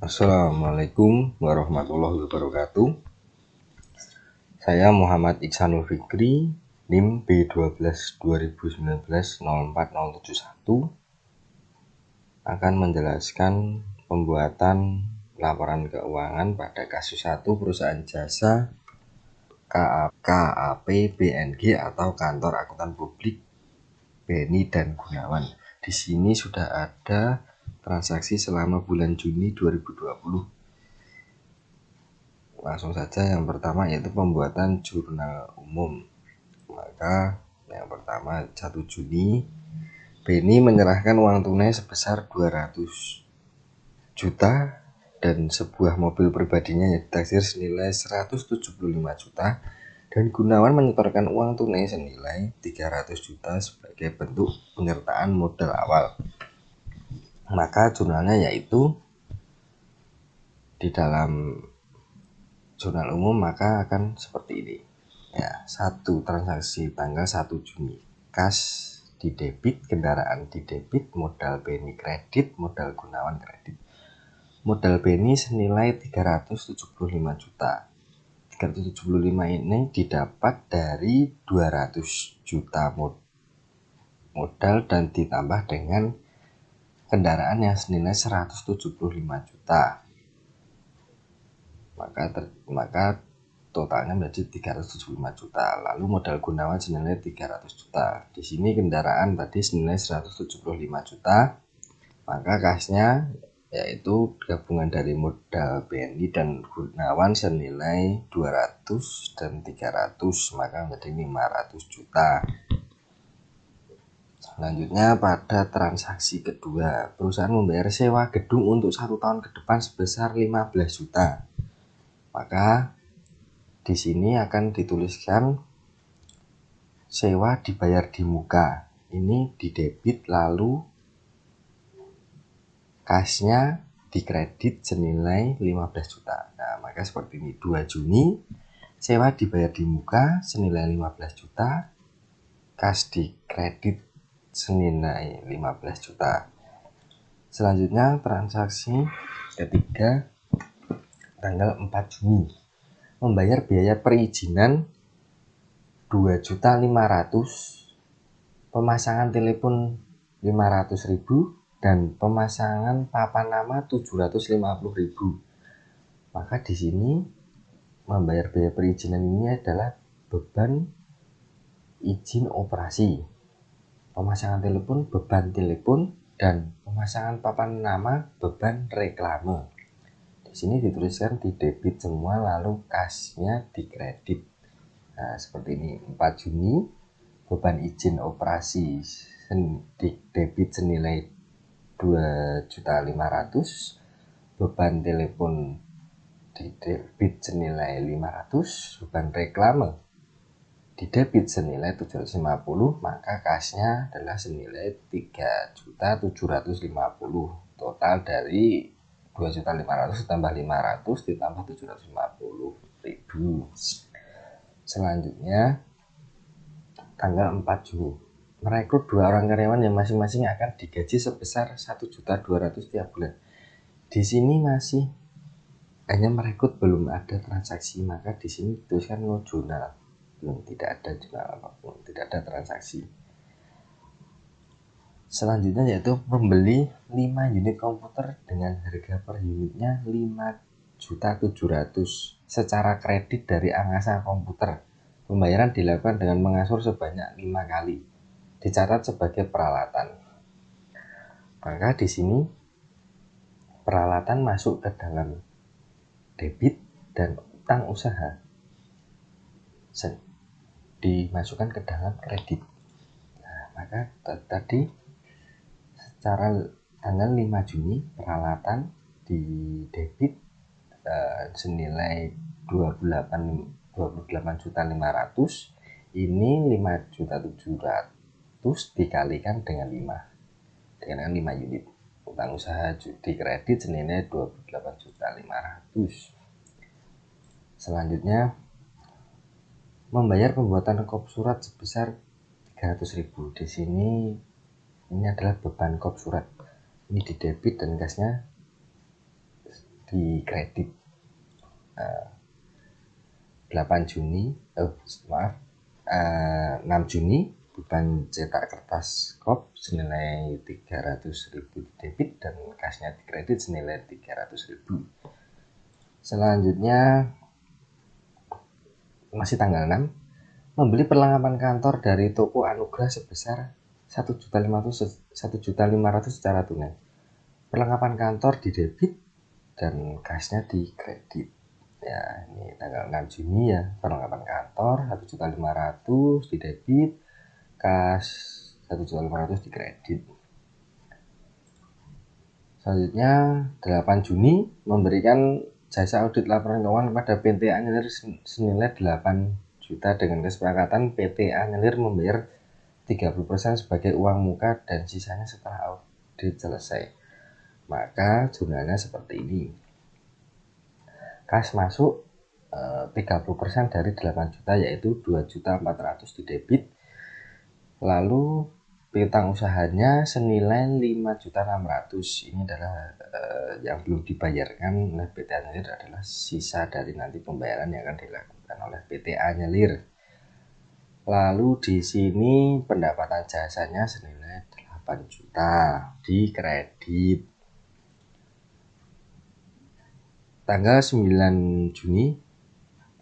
Assalamualaikum warahmatullahi wabarakatuh. Saya Muhammad Iksanul Fikri, NIM B12 2019 04071, akan menjelaskan pembuatan laporan keuangan pada kasus 1 perusahaan jasa KAP BNG atau Kantor Akuntan Publik Beni dan Gunawan. Di sini sudah ada transaksi selama bulan Juni 2020. Langsung saja yang pertama yaitu pembuatan jurnal umum. Maka yang pertama 1 Juni Beni menyerahkan uang tunai sebesar 200 juta dan sebuah mobil pribadinya yang ditaksir senilai 175 juta, dan Gunawan menyetorkan uang tunai senilai 300 juta sebagai bentuk penyertaan modal awal. Maka jurnalnya yaitu di dalam jurnal umum maka akan seperti ini. Ya, 1 transaksi tanggal 1 Juni. Kas di debit, kendaraan di debit, modal Beni kredit, modal Gunawan kredit. Modal Beni senilai 375 juta. 375 ini didapat dari 200 juta modal dan ditambah dengan kendaraan yang senilai 175 juta. Maka totalnya menjadi 375 juta. Lalu modal Gunawan senilai 300 juta. Di sini kendaraan tadi senilai 175 juta. Maka kasnya yaitu gabungan dari modal BNI dan Gunawan senilai 200 dan 300, maka menjadi 500 juta. Selanjutnya pada transaksi kedua, perusahaan membayar sewa gedung untuk 1 tahun ke depan sebesar 15 juta. Maka di sini akan dituliskan sewa dibayar di muka. Ini di debit, lalu kasnya dikredit senilai 15 juta. Nah, maka seperti ini. 2 Juni sewa dibayar di muka senilai 15 juta, kas dikredit senilai 15 juta. Selanjutnya transaksi ketiga tanggal 4 Juni membayar biaya perizinan 2.500.000, pemasangan telepon 500.000 dan pemasangan papan nama 750.000. Maka di sini membayar biaya perizinan ini adalah beban izin operasi, pemasangan telepon beban telepon, dan pemasangan papan nama beban reklame. Di sini dituliskan di debit semua, lalu kasnya dikredit. Nah, seperti ini. 4 Juni beban izin operasi di debit senilai 2.500.000, beban telepon di debit senilai 500, beban reklame di debit senilai 750, maka kasnya adalah senilai 3.750. Total dari 2.500.000 tambah 500 ditambah 750.000. Selanjutnya tanggal 4 Juni merekrut 2 orang karyawan yang masing-masing akan digaji sebesar 1.200.000 tiap bulan. Di sini masih hanya merekrut, belum ada transaksi, maka di sini dituliskan no jurnal, belum, tidak ada jurnal apapun, tidak ada transaksi. Selanjutnya yaitu membeli 5 unit komputer dengan harga per unitnya 5.700.000 secara kredit dari Angkasa Komputer. Pembayaran dilakukan dengan mengasur sebanyak 5 kali. Dicatat sebagai peralatan. Maka di sini peralatan masuk ke dalam debit dan utang usaha dimasukkan ke dalam kredit. Nah, maka tadi secara tanggal 5 Juni peralatan di debit senilai 28.500.000, ini 5.700.000 dikalikan dengan 5 unit. Utang usaha di kredit senilai 28.500.000. Selanjutnya membayar pembuatan kop surat sebesar 300.000. Di sini ini adalah beban kop surat. Ini di debit dan kasnya di kredit. 8 Juni, 6 Juni beban cetak kertas KOP senilai 300.000 di debit dan kasnya di kredit senilai 300.000. Selanjutnya masih tanggal 6, membeli perlengkapan kantor dari toko Anugrah sebesar 1.500.000 secara tunai. Perlengkapan kantor di debit dan kasnya di kredit. Ya, ini tanggal 6 Juni ya, perlengkapan kantor 1.500.000 di debit, kas 1.500.000 di kredit. Selanjutnya 8 Juni memberikan jasa audit laporan keuangan kepada PT Anyelir senilai 8 juta dengan kesepakatan PT Anyelir membayar 30% sebagai uang muka dan sisanya setelah audit selesai. Maka jumlahnya seperti ini. Kas masuk 30% dari 8 juta yaitu 2.400.000 di debit. Lalu piutang usahanya senilai 5.600.000. Ini adalah yang belum dibayarkan oleh PT Anyelir adalah sisa dari nanti pembayaran yang akan dilakukan oleh PT Anyelir. Lalu di sini pendapatan jasanya senilai 8 juta di kredit. Tanggal 9 Juni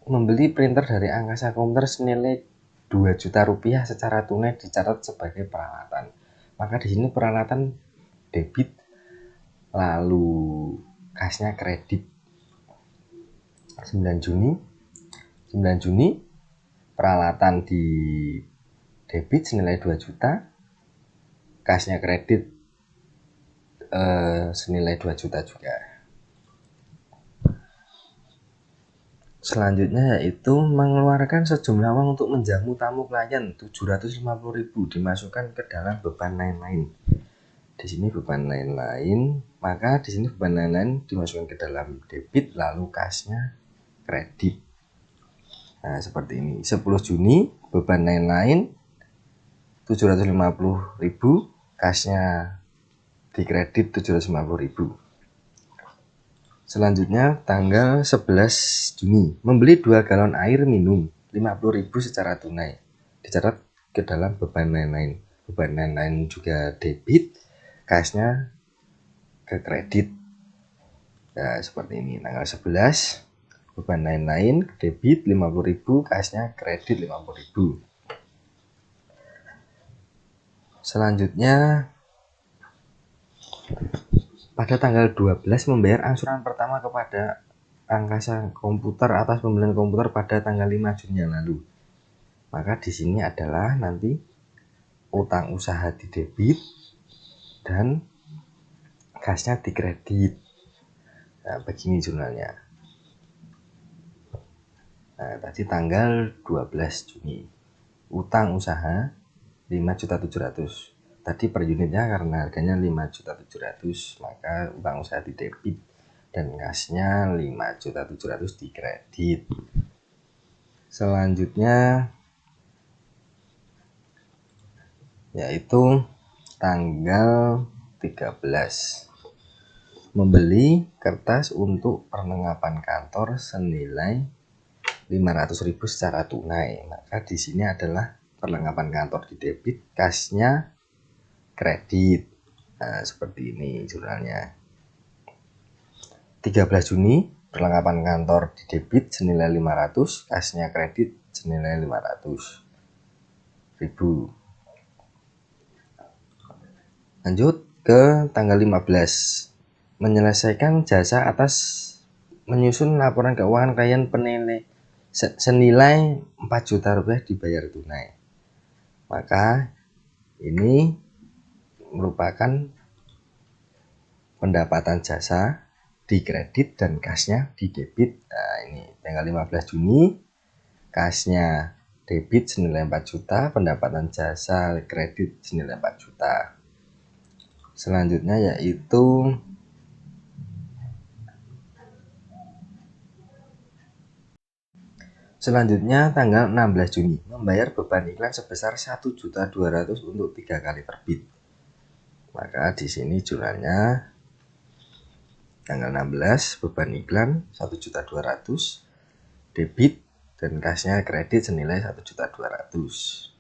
membeli printer dari Angkasa Komputer senilai 2 juta rupiah secara tunai dicatat sebagai peralatan. Maka di sini peralatan debit, lalu kasnya kredit. 9 Juni peralatan di debit senilai 2 juta, kasnya kredit senilai 2 juta juga. Selanjutnya yaitu mengeluarkan sejumlah uang untuk menjamu tamu klien 750.000 dimasukkan ke dalam beban lain-lain. Di sini beban lain-lain, maka di sini beban lain-lain dimasukkan ke dalam debit lalu kasnya kredit. Nah, seperti ini. 10 Juni beban lain-lain 750.000, kasnya di kredit 750.000. Selanjutnya tanggal 11 Juni membeli 2 galon air minum 50.000 secara tunai dicatat ke dalam beban lain-lain. Beban lain-lain juga debit, kasnya ke kredit. Nah, seperti ini. Tanggal 11 beban lain-lain debit 50.000, kasnya kredit 50.000. Selanjutnya pada tanggal 12 membayar angsuran pertama kepada Angkasa Komputer atas pembelian komputer pada tanggal 5 Juni yang lalu. Maka di sini adalah nanti utang usaha di debit dan kasnya di kredit. Nah, begini jurnalnya. Nah, tadi tanggal 12 Juni. Utang usaha 5.700.000. Tadi per unitnya karena harganya 5.700.000, maka utang usaha di debit dan kasnya 5.700.000 di kredit. Selanjutnya yaitu tanggal 13 membeli kertas untuk perlengkapan kantor senilai 500.000 secara tunai. Maka di sini adalah perlengkapan kantor di debit, kasnya kredit. Nah, seperti ini jurnalnya. 13 Juni perlengkapan kantor di debit senilai 500, kasnya kredit senilai 500.000. Lanjut ke tanggal 15 menyelesaikan jasa atas menyusun laporan keuangan klien penilai senilai 4 juta rupiah dibayar tunai. Maka ini merupakan pendapatan jasa di kredit dan kasnya di debit. Nah, ini tanggal 15 Juni kasnya debit senilai 4 juta, pendapatan jasa kredit senilai 4 juta. Selanjutnya yaitu tanggal 16 Juni membayar beban iklan sebesar 1.200.000 untuk 3 kali terbit. Maka di sini jurnalnya Tanggal 16 beban iklan 1.200.000 debit dan kasnya kredit senilai 1.200.000.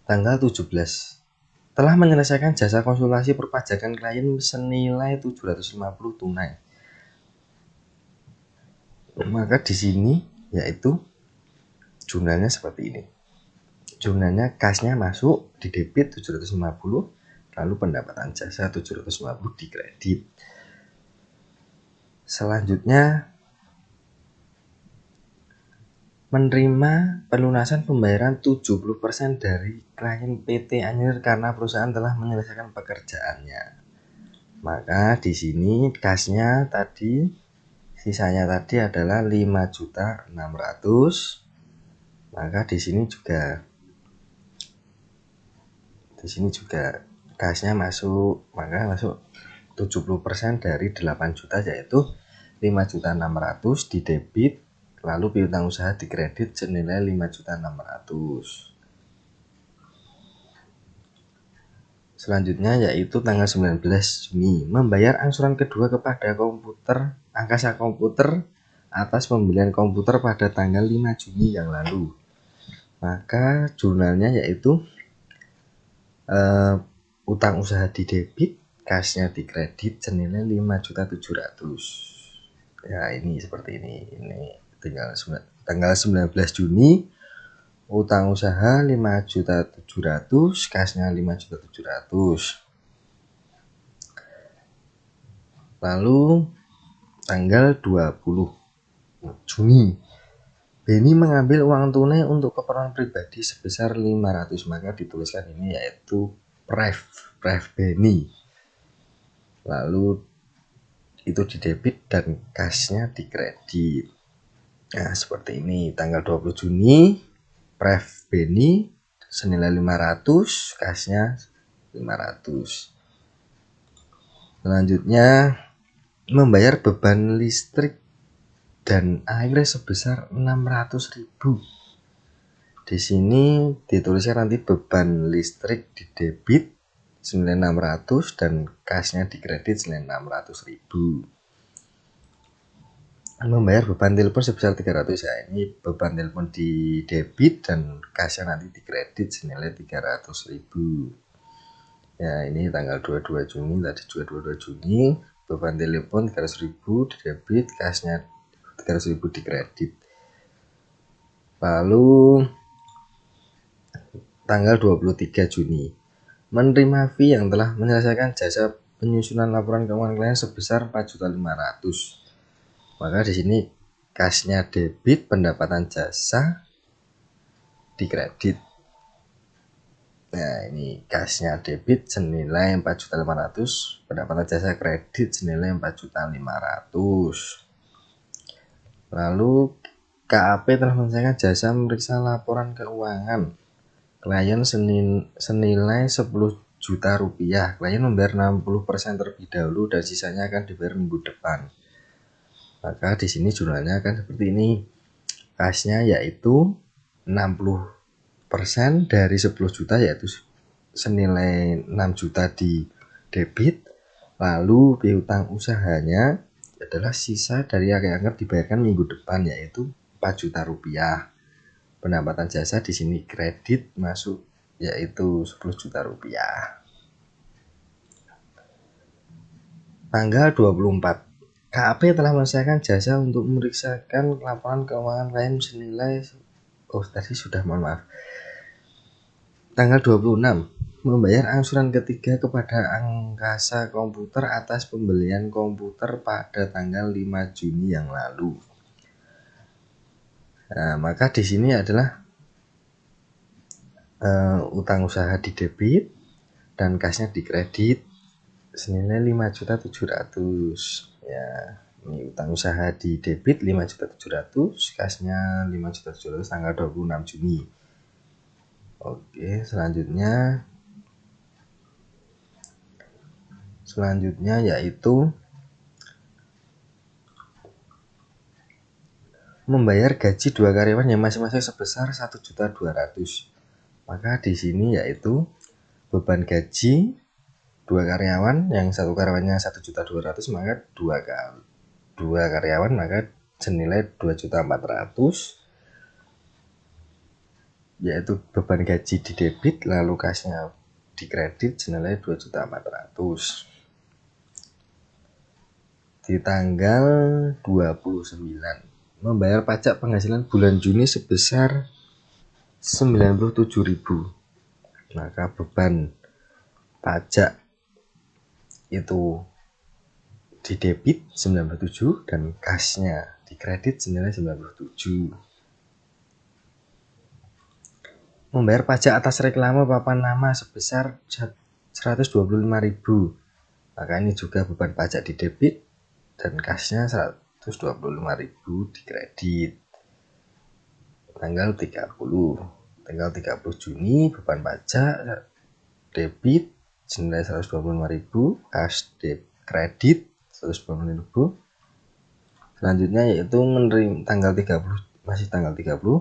Tanggal 17 telah menyelesaikan jasa konsultasi perpajakan klien senilai 750 tunai. Maka di sini yaitu jurnalnya seperti ini. Jurnalnya kasnya masuk di debit 750, lalu pendapatan jasa 750 di kredit. Selanjutnya menerima pelunasan pembayaran 70% dari klien PT Anyer karena perusahaan telah menyelesaikan pekerjaannya. Maka di sini kasnya tadi, sisanya tadi adalah 5.600.000. Maka di sini juga kasnya masuk, maka masuk 70% dari 8 juta yaitu 5.600.000 di debit, lalu piutang usaha di kredit senilai 5.600.000. Selanjutnya yaitu tanggal 19 Juni membayar angsuran kedua kepada Angkasa Komputer atas pembelian komputer pada tanggal 5 Juni yang lalu. Maka jurnalnya yaitu utang usaha di debit, kasnya di kredit senilai 5.700.000. Ya, ini seperti ini. Ini tanggal 19 Juni utang usaha 5.700.000, kasnya 5.700.000. Lalu tanggal 20 Juni Beni mengambil uang tunai untuk keperluan pribadi sebesar 500, maka dituliskan ini yaitu pref Beni. Lalu itu di debit dan kasnya di kredit. Nah, seperti ini. Tanggal 20 Juni pref Beni senilai 500, kasnya 500. Selanjutnya membayar beban listrik dan air sebesar 600.000. Di sini dituliskan nanti beban listrik di debit senilai 600 dan kasnya di kredit senilai 600.000. Membayar beban telepon sebesar 300, ya ini beban telepon di debit dan kasnya nanti di kredit senilai 300.000. Ya, ini tanggal 22 Juni tadi juga 22 Juni beban telepon 300.000 di debit, kasnya 300.000 di kredit. Lalu tanggal 23 Juni menerima fee yang telah menyelesaikan jasa penyusunan laporan keuangan klien sebesar 4.500.000. Maka di sini kasnya debit, pendapatan jasa di kredit. Nah, ini kasnya debit senilai 4.500.000, pendapatan jasa kredit senilai 4.500.000. Lalu KAP telah menyelesaikan jasa memeriksa laporan keuangan klien senilai 10 juta rupiah. Klien membayar 60% terlebih dahulu dan sisanya akan dibayar minggu depan. Maka di sini jurnalnya akan seperti ini. Kasnya yaitu 60% dari 10 juta yaitu senilai 6 juta di debit. Lalu piutang usahanya adalah sisa dari yang akan dibayarkan minggu depan yaitu 4 juta rupiah. Pendapatan jasa di sini kredit masuk yaitu 10 juta rupiah. Tanggal 24 KAP telah menyelesaikan jasa untuk memeriksakan laporan keuangan klien senilai Tanggal 26 membayar angsuran ketiga kepada Angkasa Komputer atas pembelian komputer pada tanggal 5 Juni yang lalu. Nah, maka di sini adalah utang usaha di debit dan kasnya di kredit senilai 5.700.000. Ya, ini utang usaha di debit 5.700.000, kasnya 5.700.000 tanggal 26 Juni. Oke, selanjutnya yaitu membayar gaji 2 karyawan yang masing-masing sebesar 1.200.000. Maka di sini yaitu beban gaji 2 karyawan, yang satu karyawannya 1.200.000, maka dua karyawan maka senilai 2.400.000, yaitu beban gaji di debit lalu kasnya di kredit senilai 2.400.000. Di tanggal 29 membayar pajak penghasilan bulan Juni sebesar 97.000, maka beban pajak itu di debit 97 dan kasnya di kredit senilai 97. Membayar pajak atas reklame papan nama sebesar 125.000, maka ini juga beban pajak di debit dan kasnya 125.000 di kredit. Tanggal 30 Juni beban pajak debit senilai 125.000, kas kredit 125.000. Selanjutnya yaitu menerima tanggal 30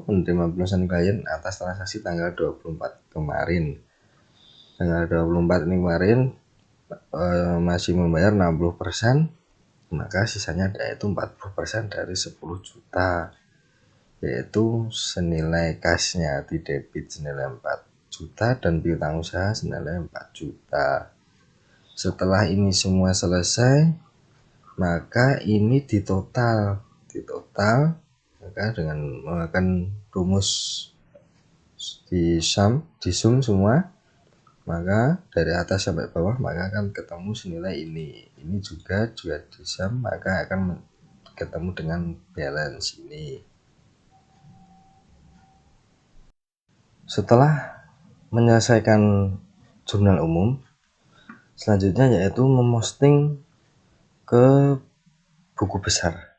menerima pelunasan klien atas transaksi tanggal 24 kemarin. Tanggal 24 ini kemarin masih membayar 60%, maka sisanya yaitu 40% dari 10 juta, yaitu senilai kasnya di debit senilai 4 juta dan piutang usaha senilai 4 juta. Setelah ini semua selesai, maka ini ditotal maka dengan menggunakan rumus di sum semua, maka dari atas sampai bawah maka akan ketemu senilai ini juga di sum, maka akan ketemu dengan balance ini. Setelah menyelesaikan jurnal umum, selanjutnya yaitu memposting ke buku besar.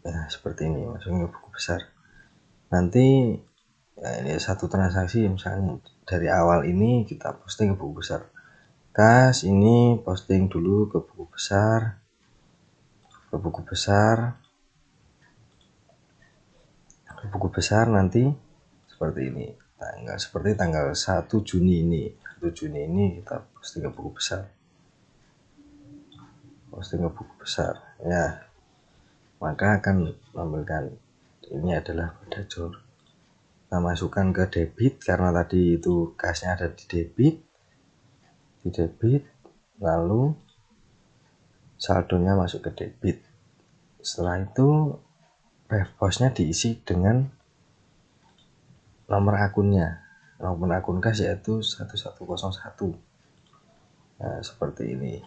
Nah, seperti ini, masukin ke buku besar. Nanti ini satu transaksi, misalnya dari awal ini kita posting ke buku besar. Kas ini posting dulu ke buku besar, nanti seperti ini. Tanggal 1 Juni ini kita posting ke buku besar. Ya, maka akan memberikan ini adalah dajur. Kita masukkan ke debit karena tadi itu kasnya ada di debit, lalu saldonya masuk ke debit. Setelah itu refposnya diisi dengan nomor akun kas yaitu 1101. Nah, seperti ini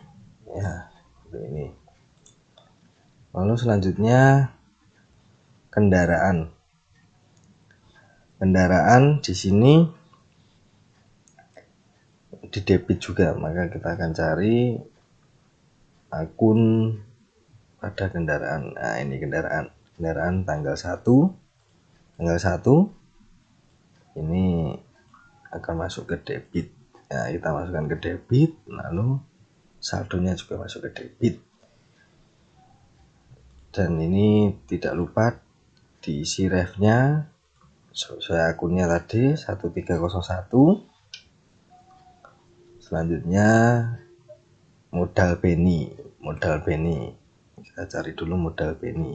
ya, seperti ini. Lalu selanjutnya kendaraan di sini di debit juga, maka kita akan cari akun pada kendaraan. Nah, ini kendaraan tanggal 1 ini akan masuk ke debit. Nah, kita masukkan ke debit, lalu saldonya juga masuk ke debit. Dan ini tidak lupa diisi refnya sesuai akunnya tadi 1301. Selanjutnya modal beni. Kita cari dulu modal beni.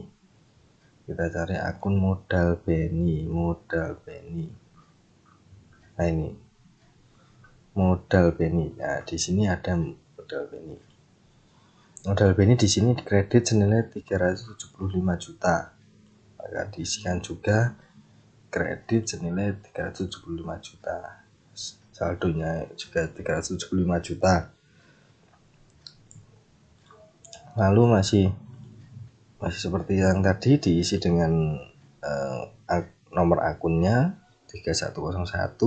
Kita cari akun modal beni. Nah, ini modal beni. Nah, di sini ada modal beni. Modal beni di sini dikredit senilai 375 juta. Maka diisikan juga kredit senilai 375 juta. Saldonya juga 375 juta. Lalu masih seperti yang tadi diisi dengan nomor akunnya 3101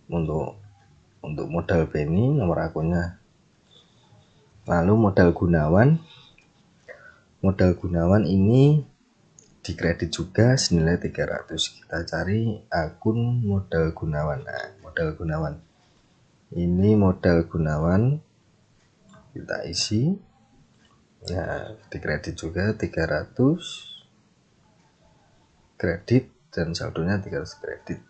untuk modal beni, nomor akunnya. Lalu modal Gunawan ini dikredit juga senilai 300. Kita cari akun modal Gunawan. Nah, modal Gunawan. Ini modal Gunawan kita isi. Ya, dikredit juga 300 kredit dan saldonya 300 kredit.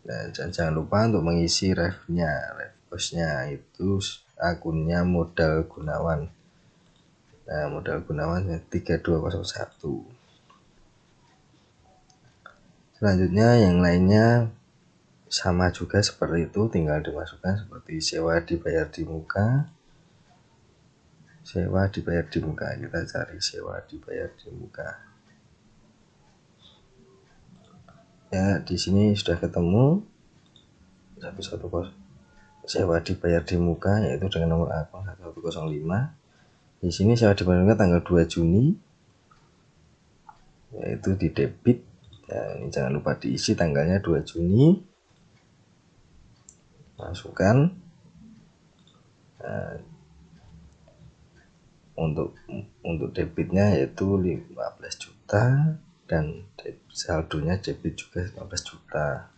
Nah, jangan lupa untuk mengisi refnya, ref bosnya itu akunnya Modal Gunawan. Nah, Modal Gunawan 3201. Selanjutnya yang lainnya sama juga seperti itu, tinggal dimasukkan seperti sewa dibayar di muka. Sewa dibayar di muka, kita cari sewa dibayar di muka. Ya, di sini sudah ketemu 110 sewa dibayar di muka, yaitu dengan nomor akun 1105. Di sini sewa dibayar di muka tanggal 2 Juni, yaitu di debit. Ya, ini jangan lupa diisi tanggalnya 2 Juni. Masukkan. Nah, untuk debitnya yaitu 15 juta dan saldonya debit juga 15 juta.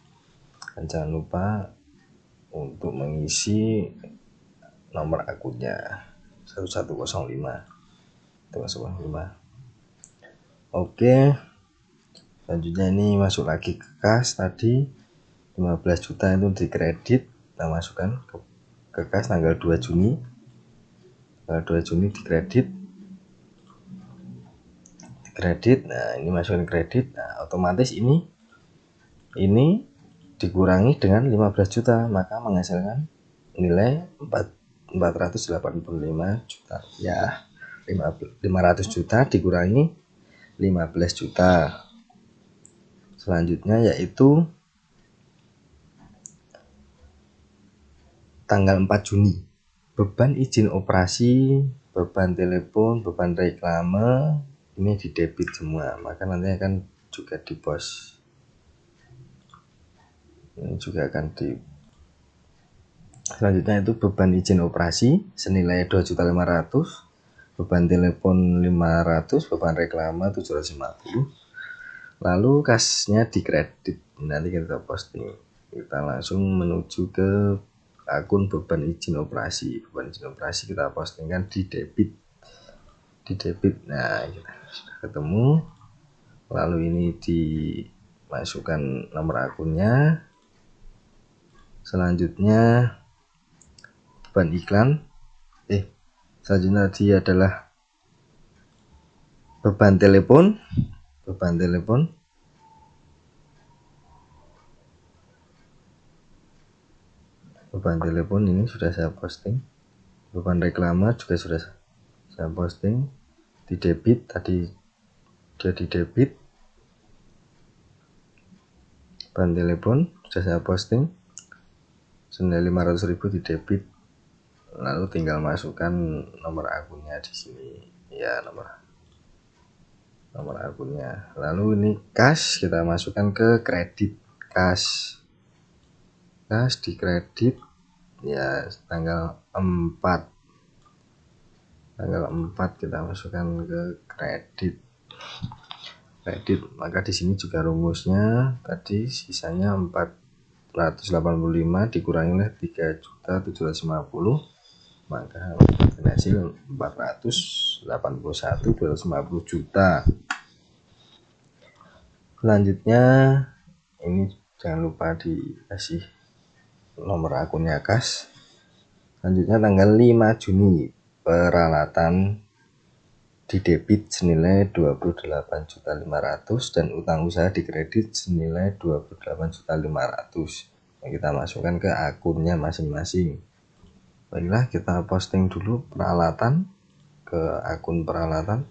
Dan jangan lupa untuk mengisi nomor akunnya 1105. Oke, selanjutnya ini masuk lagi ke kas tadi 15 juta itu dikredit, kita masukkan ke kas tanggal 2 Juni. Tanggal 2 Juni dikredit. Nah, ini masukin kredit. Nah, otomatis ini dikurangi dengan 15 juta, maka menghasilkan nilai 485 juta. Ya, 500 juta dikurangi 15 juta. Selanjutnya yaitu tanggal 4 Juni. Beban izin operasi, beban telepon, beban reklame ini di debit semua, maka nanti akan juga di pos. Ini juga akan di. Selanjutnya itu beban izin operasi senilai 2.500.000, beban telepon 500, beban reklame 750. Lalu kasnya dikredit. Nanti kita posting. Kita langsung menuju ke akun beban izin operasi. Beban izin operasi kita postingkan di debit. Nah, kita sudah ketemu. Lalu ini dimasukkan nomor akunnya. Selanjutnya beban iklan. Selanjutnya tadi adalah beban telepon. Beban telepon ini sudah saya posting. Beban reklame juga sudah saya posting. Di debit tadi dia di debit. Beban telepon sudah saya posting. Senilai 500.000 di debit. Lalu tinggal masukkan nomor akunnya di sini. Ya, nomor akunnya. Lalu ini kas kita masukkan ke kredit. Kas di kredit ya tanggal 4 kita masukkan ke kredit. Maka di sini juga rumusnya tadi sisanya 485 dikurangi oleh 3.750, maka hasil 481.250 juta. Selanjutnya ini jangan lupa dikasih nomor akunnya kas. Selanjutnya tanggal 5 Juni peralatan di debit senilai 28.500 dan utang usaha dikredit senilai 28.500. Nah, kita masukkan ke akunnya masing-masing. Baiklah, kita posting dulu peralatan ke akun peralatan.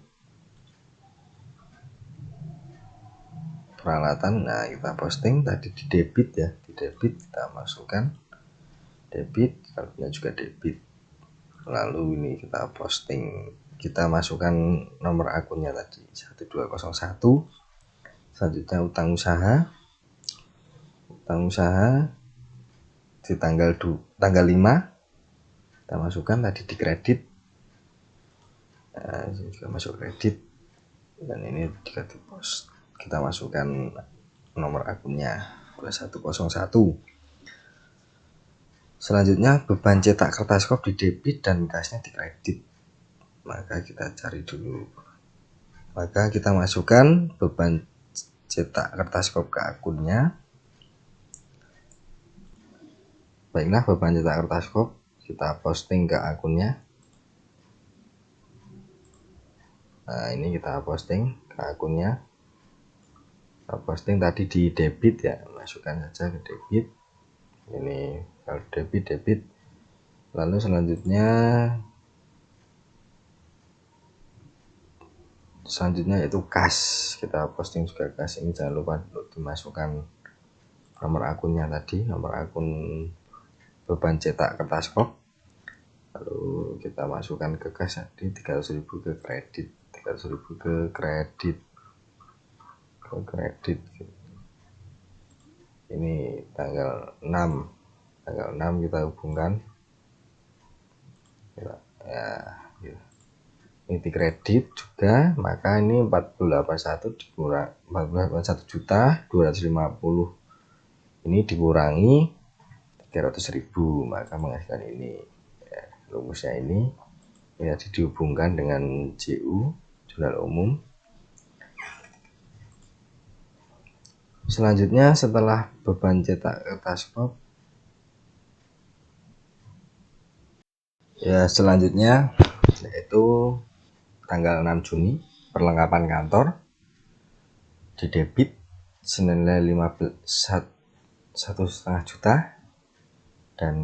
Nah, kita posting tadi di debit ya, di debit kita masukkan debit, saldonya juga debit. Lalu ini kita posting, kita masukkan nomor akunnya tadi 1201. Selanjutnya utang usaha di tanggal 5 kita masukkan tadi di kredit. Nah, ini juga masuk kredit dan ini juga di post. Kita masukkan nomor akunnya 2101. Selanjutnya beban cetak kertas kop di debit dan kasnya di kredit. Maka kita cari dulu. Maka kita masukkan beban cetak kertas kop ke akunnya. Baiklah, beban cetak kertas kop kita posting ke akunnya. Nah, ini kita posting ke akunnya. Kita posting tadi di debit ya, masukkan saja ke debit. Ini kalau debit. Lalu selanjutnya itu kas, kita posting juga kas. Ini jangan lupa untuk dimasukkan nomor akunnya tadi, nomor akun beban cetak kertas kop. Lalu kita masukkan ke kas tadi 300.000 ke kredit, 300.000 ke kredit. Ini tanggal 6 kita hubungkan ya, ini di kredit juga, maka ini 481 dikurang 481.250 ini dikurangi 300.000, maka menghasilkan ini ya, rumusnya ini tadi dihubungkan dengan JU, jurnal umum. Selanjutnya setelah beban cetak kertas kop ya, selanjutnya yaitu tanggal 6 Juni perlengkapan kantor di debit senilai 1,5 juta dan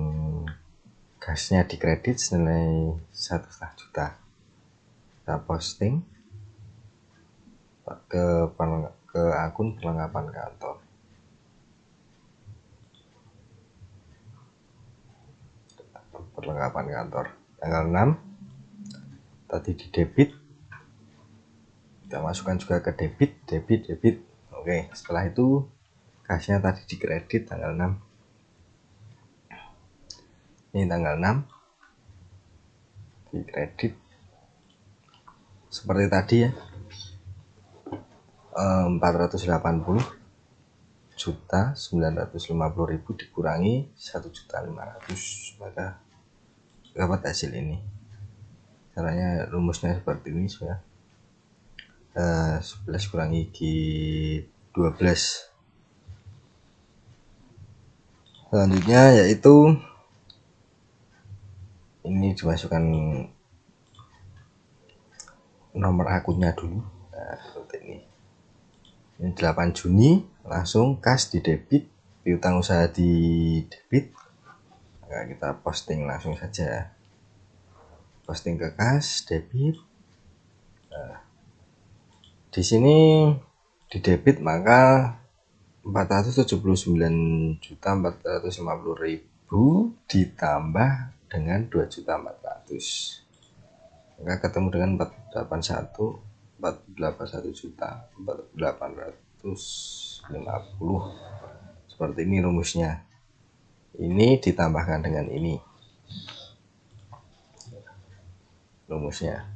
gasnya di kredit senilai 1,5 juta. Kita posting ke akun perlengkapan kantor. Perlengkapan kantor tanggal 6 tadi di debit, kita masukkan juga ke debit. Oke, setelah itu kasnya tadi di kredit tanggal 6. Ini tanggal 6 di kredit seperti tadi ya, 480.950.000 dikurangi 1.500.000, maka dapat hasil ini. Caranya rumusnya seperti ini sudah. 11 kurangi G 12. Selanjutnya yaitu ini dimasukkan nomor akunnya dulu. Nah, seperti ini. Ini 8 Juni langsung kas di debit, piutang usaha di debit. Nah, kita posting langsung saja. Posting ke kas debit. Nah, di sini di debit maka 479.450.000 ditambah dengan 2.400.000, maka ketemu dengan 481.450.000. Seperti ini rumusnya. Ini ditambahkan dengan ini rumusnya.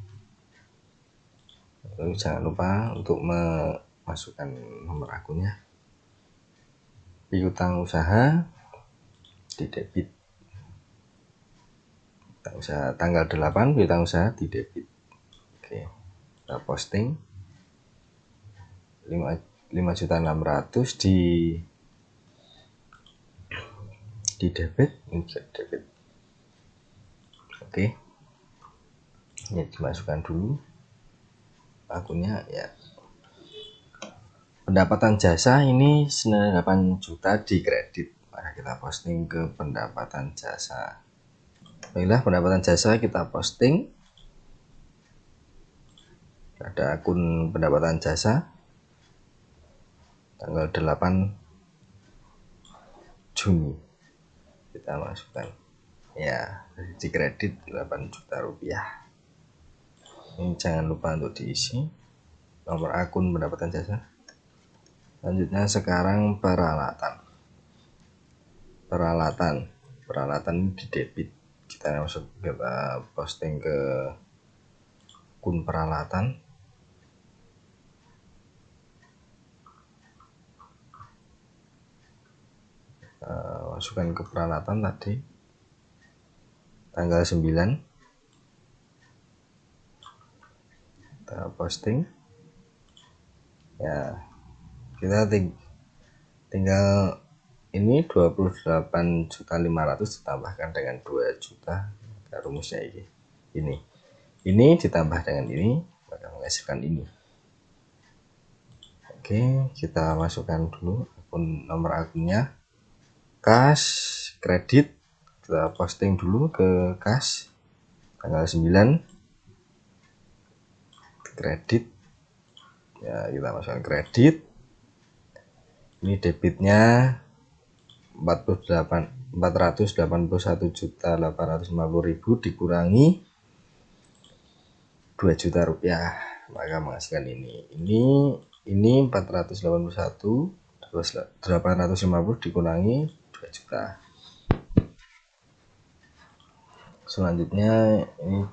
Lalu jangan lupa untuk memasukkan nomor akunnya. Piutang usaha di debit, piutang usaha tanggal 8 piutang usaha di debit. Oke, kita posting 5.600.000 di debit, ini debit. Oke, ini dimasukkan dulu akunnya ya. Pendapatan jasa ini senilai 8 juta di kredit, maka kita posting ke pendapatan jasa. Baiklah, pendapatan jasa kita posting. Ada akun pendapatan jasa tanggal 8 Juni kita masukkan ya, di kredit 8 juta rupiah. Ini jangan lupa untuk diisi nomor akun pendapatan jasa. Selanjutnya sekarang peralatan di debit, kita posting ke akun peralatan. Masukkan ke peralatan tadi tanggal 9 kita posting ya. Kita tinggal ini 28.500.000 ditambahkan dengan 2 juta. Nah, rumusnya ini ditambah dengan ini maka menghasilkan ini. Oke, kita masukkan dulu nomor akunnya, kas, kredit. Kita posting dulu ke kas tanggal 9, kredit ya, kita masukkan kredit. Ini debitnya 481.850.000 dikurangi 2 juta rupiah maka menghasilkan ini 481.850 dikurangi 2 juta. Selanjutnya ini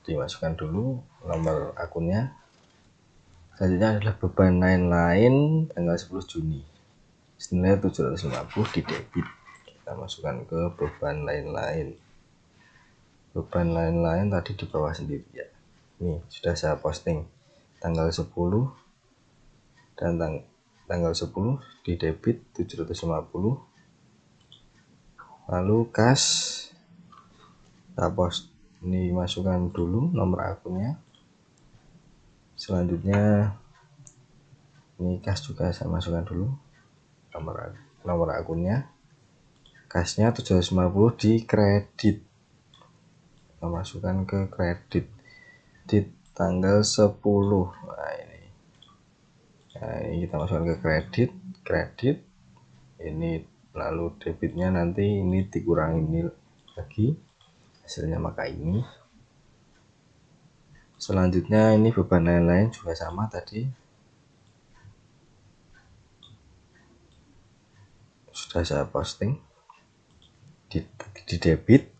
dimasukkan dulu nomor akunnya. Selanjutnya adalah beban lain-lain tanggal 10 Juni senilai 750 di debit. Kita masukkan ke beban lain-lain. Beban lain-lain tadi di bawah sendiri ya. Ini sudah saya posting tanggal 10 dan tanggal 10 di debit 750. Lalu kas kita ini masukkan dulu nomor akunnya. Selanjutnya ini kas juga saya masukkan dulu nomor akunnya. Kasnya 750 di kredit, kita masukkan ke kredit di tanggal 10. Nah ini kita masukkan ke kredit ini, lalu debitnya nanti ini dikurangi ini lagi hasilnya maka ini. Selanjutnya ini beban lain-lain juga sama tadi sudah saya posting di debit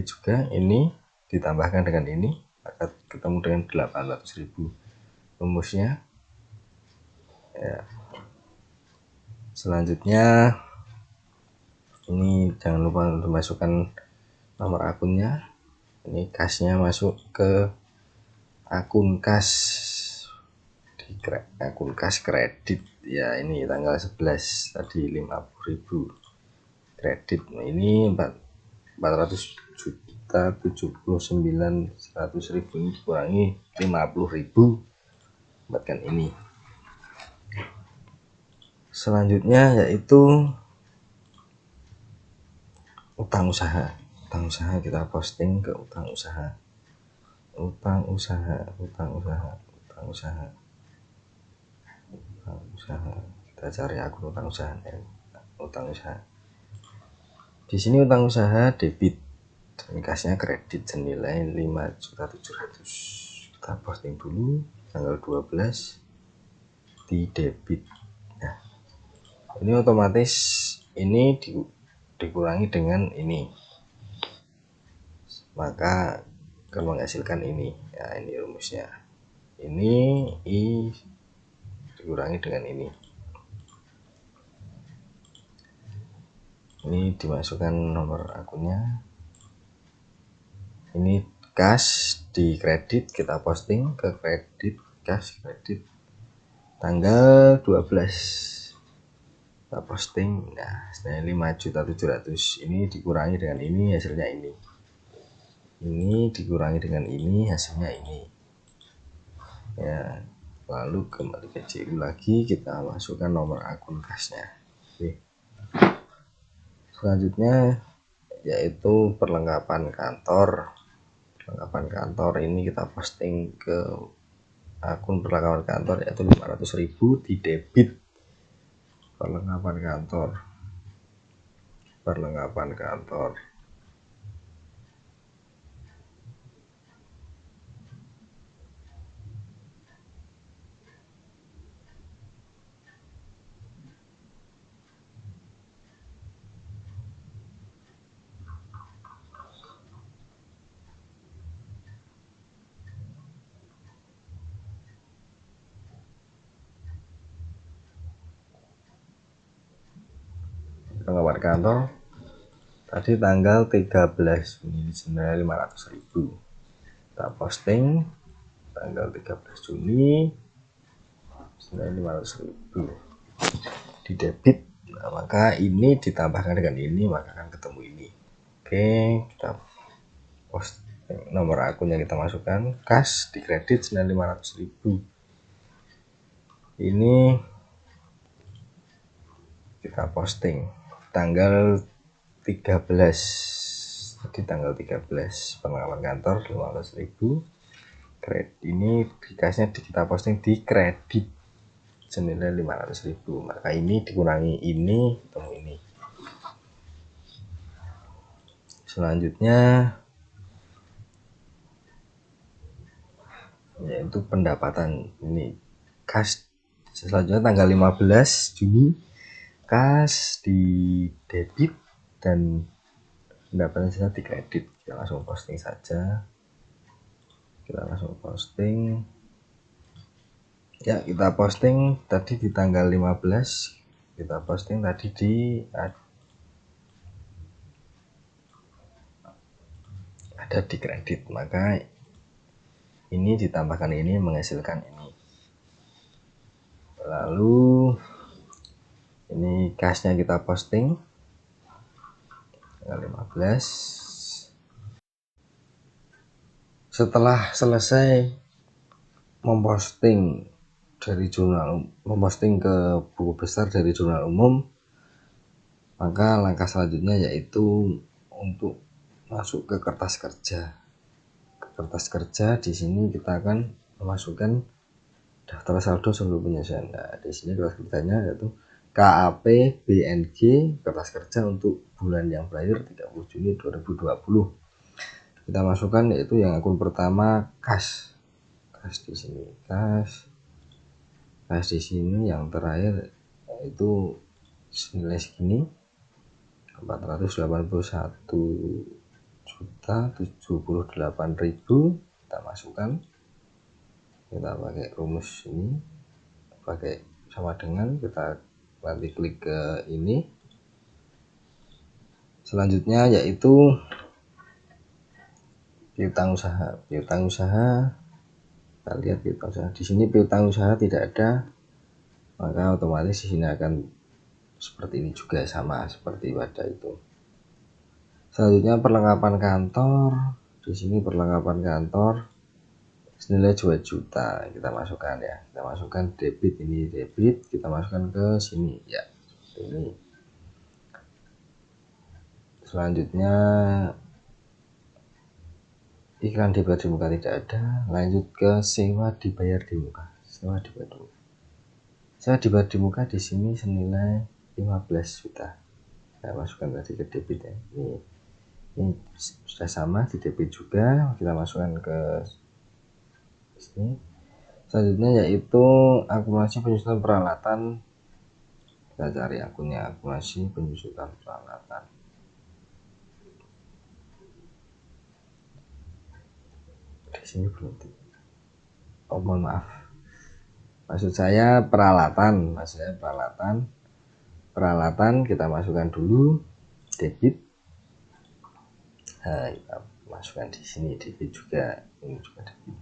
juga ini ditambahkan dengan ini maka ketemu dengan 800.000 rumusnya ya. Selanjutnya ini jangan lupa untuk masukkan nomor akunnya. Ini kasnya masuk ke akun kas di akun kas kredit ya. Ini tanggal 11 tadi 50.000 kredit. Nah, ini 400.079.100.000 ini dikurangi 50.000 dapatkan ini. Selanjutnya yaitu utang usaha kita posting ke utang usaha kita cari akun utang usaha. Di sini utang usaha debit dan kasnya kredit senilai 5.700.000. Kita posting dulu tanggal 12 di debit. Nah, ini otomatis ini dikurangi dengan ini maka akan menghasilkan ini ya. Ini rumusnya, ini I dikurangi dengan ini dimasukkan nomor akunnya. Ini kas di kredit kita posting ke kas kredit tanggal 12 kita posting. Nah, 5.700.000 ini dikurangi dengan ini hasilnya ini dikurangi dengan ini hasilnya ini ya. Lalu kembali ke CU lagi, kita masukkan nomor akun kasnya. Oke. Selanjutnya yaitu perlengkapan kantor. Ini kita posting ke akun perlengkapan kantor yaitu 500.000 di debit. Perlengkapan kantor perlengkapan kantor tadi tanggal 13 Juni senilai 500.000 kita posting tanggal 13 Juni senilai 500.000 di debit Nah, maka ini ditambahkan dengan ini maka akan ketemu ini. Oke, kita post nomor akun yang kita masukkan, kas di kredit senilai 500.000. Ini kita posting tanggal 13, jadi tanggal 13 perlengkapan kantor 500.000. Kredit ini dikasihnya kita posting di kredit senilai 500.000, maka ini dikurangi ini ketemu ini. Selanjutnya yaitu pendapatan, ini kas selanjutnya tanggal 15 Juni, kas di debit dan pendapatan sisa di kredit. Kita langsung posting saja, kita langsung posting ya. Kita posting tadi di tanggal 15, kita posting tadi di ada di kredit, maka ini ditambahkan ini menghasilkan ini. Lalu ini kasnya kita posting tanggal 15. Setelah selesai memposting dari jurnal, memposting ke buku besar dari jurnal umum, maka langkah selanjutnya yaitu untuk masuk ke kertas kerja. Kertas kerja di sini kita akan memasukkan daftar saldo sebelum penyelesaian. Nah, di sini kertas kerjanya yaitu KAP BNG kertas kerja untuk bulan yang berakhir 30 Juni 2020. Kita masukkan yaitu yang akun pertama kas di sini, kas di sini yang terakhir itu senilai segini 481.078.000. Kita masukkan, kita pakai rumus ini, pakai sama dengan, kita nanti klik ke ini. Selanjutnya yaitu piutang usaha. Piutang usaha, kita lihat piutang usaha di sini, piutang usaha tidak ada, maka otomatis di sini akan seperti ini juga, sama seperti pada itu. Selanjutnya perlengkapan kantor, di sini perlengkapan kantor senilai 2 juta kita masukkan ya. Kita masukkan debit, ini debit, kita masukkan ke sini ya, ini. Selanjutnya iklan dibayar di muka tidak ada. Lanjut ke sewa dibayar di muka. Sewa dibayar di muka di sini senilai 15 juta. Saya masukkan tadi ke debit ya. Ini sudah sama di debit juga, kita masukkan ke sini. Selanjutnya yaitu akumulasi penyusutan peralatan. Kita cari akunnya, akumulasi penyusutan peralatan. Di sini belum. Oh, mohon maaf. Maksud saya peralatan, peralatan kita masukkan dulu debit. Nah, kita masukkan di sini debit juga, ini juga debit.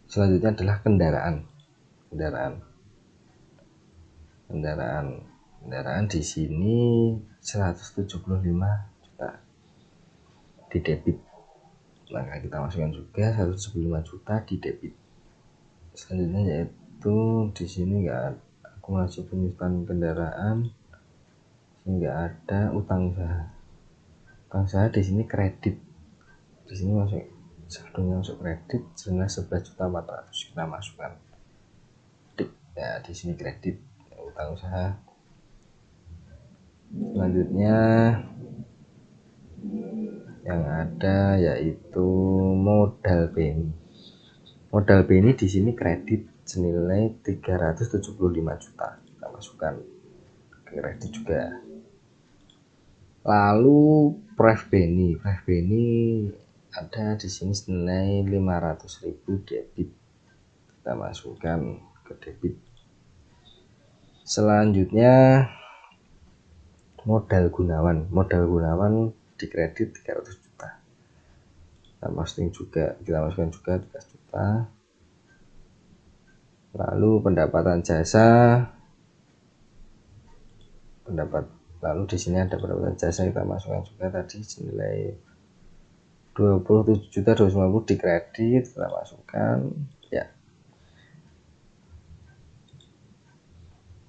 Selanjutnya adalah kendaraan di sini 175 juta di debit, maka kita masukkan juga 175 juta di debit. Selanjutnya yaitu di sini enggak ada akumulasi penyusutan kendaraan, enggak ada utang usaha di sini kredit, di sini masuk saldonya masuk kredit senilai 11.400.000, kita masukkan ya di sini kredit utang usaha. Selanjutnya yang ada yaitu modal BNI di sini kredit senilai 375 juta, kita masukkan ke kredit juga. Lalu pref BNI ada di sini senilai 500.000 debit, kita masukkan ke debit. Selanjutnya modal gunawan di kredit 300 juta, kita posting juga, kita masukkan juga 300 juta. Lalu pendapatan jasa Lalu di sini ada pendapatan jasa, kita masukkan juga tadi senilai 27.250 di kredit, kita masukkan ya.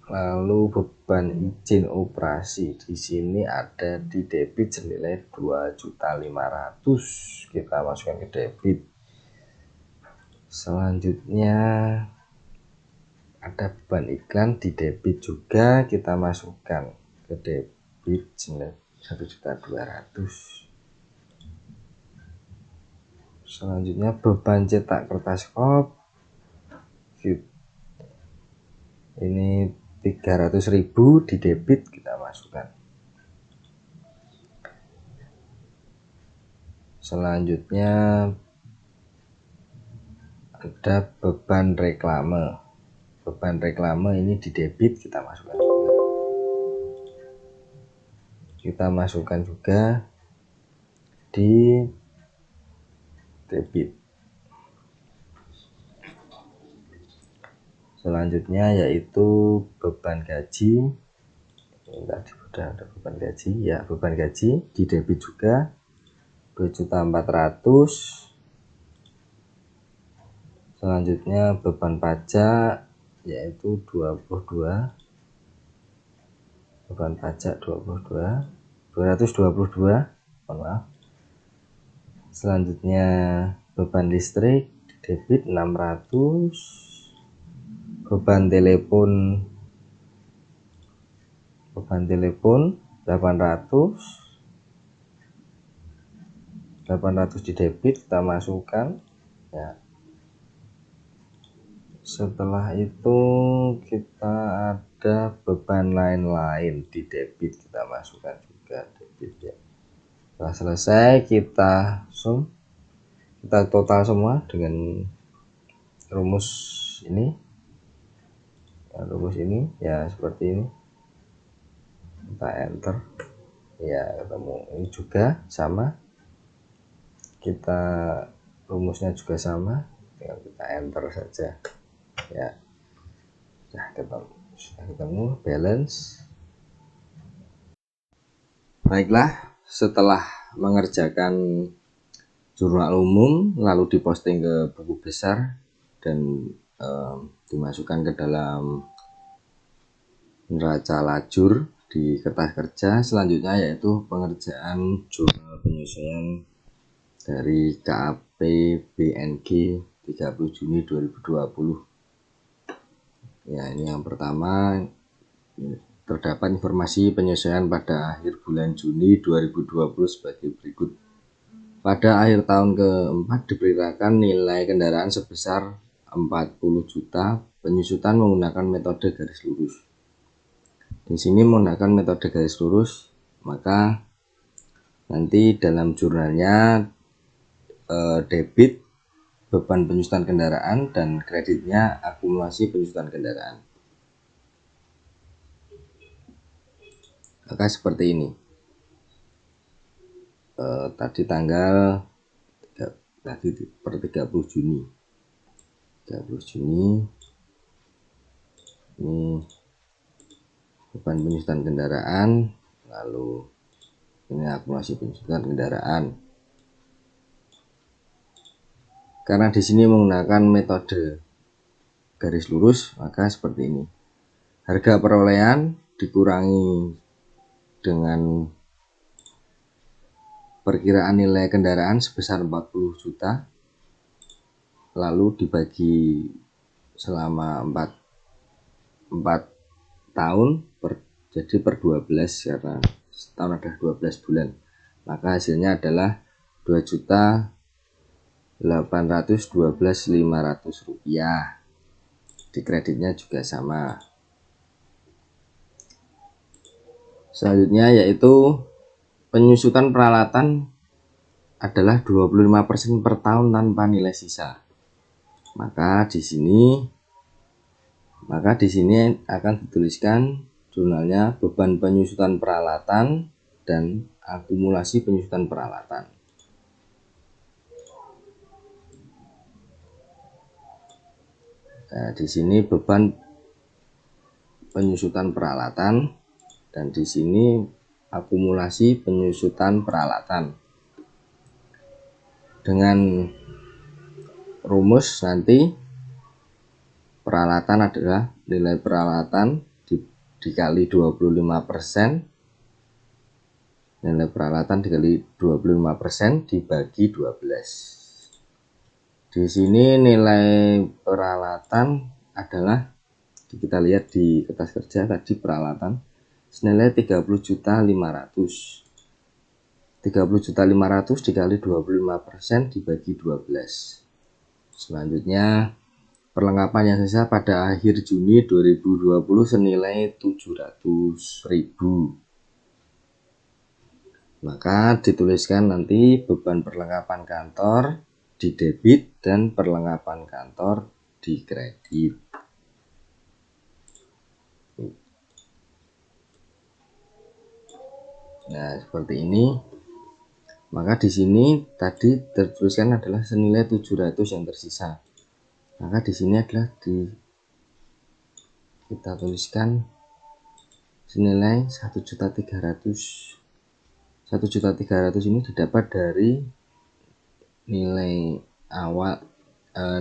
Lalu beban izin operasi di sini ada di debit senilai 2.500.000, kita masukkan ke debit. Selanjutnya ada beban iklan di debit juga, kita masukkan ke debit senilai 1.200.000. Selanjutnya beban cetak kertas kop ini 300.000 di debit, kita masukkan. Selanjutnya ada beban reklame. Beban reklame ini di debit, kita masukkan juga. Kita masukkan juga di debit. Selanjutnya yaitu beban gaji. Ini tadi sudah ada beban gaji ya, beban gaji di debit juga 2.400.000. Selanjutnya beban pajak yaitu 22, beban pajak 222, mohon maaf. Selanjutnya beban listrik debit 600, beban telepon 800 di debit, kita masukkan ya. Setelah itu kita ada beban lain-lain di debit, kita masukkan juga debit ya. Setelah selesai kita total semua dengan rumus ini ya, seperti ini. Kita enter ya, ketemu. Ini juga sama, kita rumusnya juga sama, tinggal kita enter saja ya. Nah, sudah ketemu balance. Baiklah, setelah mengerjakan jurnal umum lalu diposting ke buku besar dan dimasukkan ke dalam neraca lajur di kertas kerja. Selanjutnya yaitu pengerjaan jurnal penyesuaian dari KAP BNG 30 Juni 2020. Ya, ini yang pertama, terdapat informasi penyesuaian pada akhir bulan Juni 2020 sebagai berikut. Pada akhir tahun keempat diperkirakan nilai kendaraan sebesar 40 juta, penyusutan menggunakan metode garis lurus. Di sini menggunakan metode garis lurus, maka nanti dalam jurnalnya debit beban penyusutan kendaraan dan kreditnya akumulasi penyusutan kendaraan. Maka seperti ini. Tadi tanggal per 30 Juni. 30 Juni ini beban penyusutan kendaraan, lalu ini akumulasi penyusutan kendaraan. Karena di sini menggunakan metode garis lurus, maka seperti ini. Harga perolehan dikurangi dengan perkiraan nilai kendaraan sebesar 40 juta, lalu dibagi selama 4 tahun jadi per 12, karena setahun ada 12 bulan. Maka hasilnya adalah 2.812.500 rupiah. Di kreditnya juga sama. Selanjutnya yaitu penyusutan peralatan adalah 25% per tahun tanpa nilai sisa. Maka di sini akan dituliskan jurnalnya beban penyusutan peralatan dan akumulasi penyusutan peralatan. Nah, di sini beban penyusutan peralatan Dan di sini akumulasi penyusutan peralatan. Dengan rumus nanti peralatan adalah nilai peralatan dikali 25%, nilai peralatan dikali 25% dibagi 12. Di sini nilai peralatan adalah, kita lihat di kertas kerja tadi, peralatan senilai 30.500.000. 30.500.000 dikali 25% dibagi 12. Selanjutnya perlengkapan yang sisa pada akhir Juni 2020 senilai 700.000. Maka dituliskan nanti beban perlengkapan kantor di debit dan perlengkapan kantor di kredit. Nah, seperti ini. Maka di sini tadi tertuliskan adalah senilai 700 yang tersisa. Maka di sini adalah kita tuliskan senilai 1.300.000. 1.300.000 ini didapat dari nilai awal,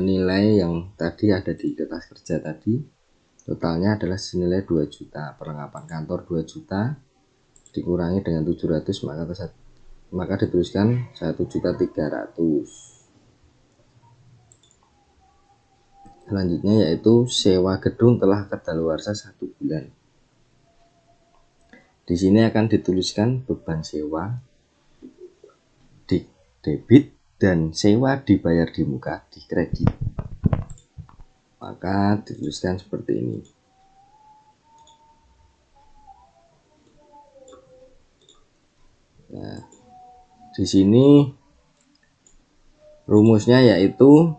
nilai yang tadi ada di kertas kerja tadi. Totalnya adalah senilai 2 juta. Perlengkapan kantor 2 juta dikurangi dengan 700, maka dituliskan 1.300.000. Selanjutnya yaitu sewa gedung telah kadaluarsa 1 bulan. Di sini akan dituliskan beban sewa di debit dan sewa dibayar di muka di kredit. Maka dituliskan seperti ini. Nah, di sini rumusnya yaitu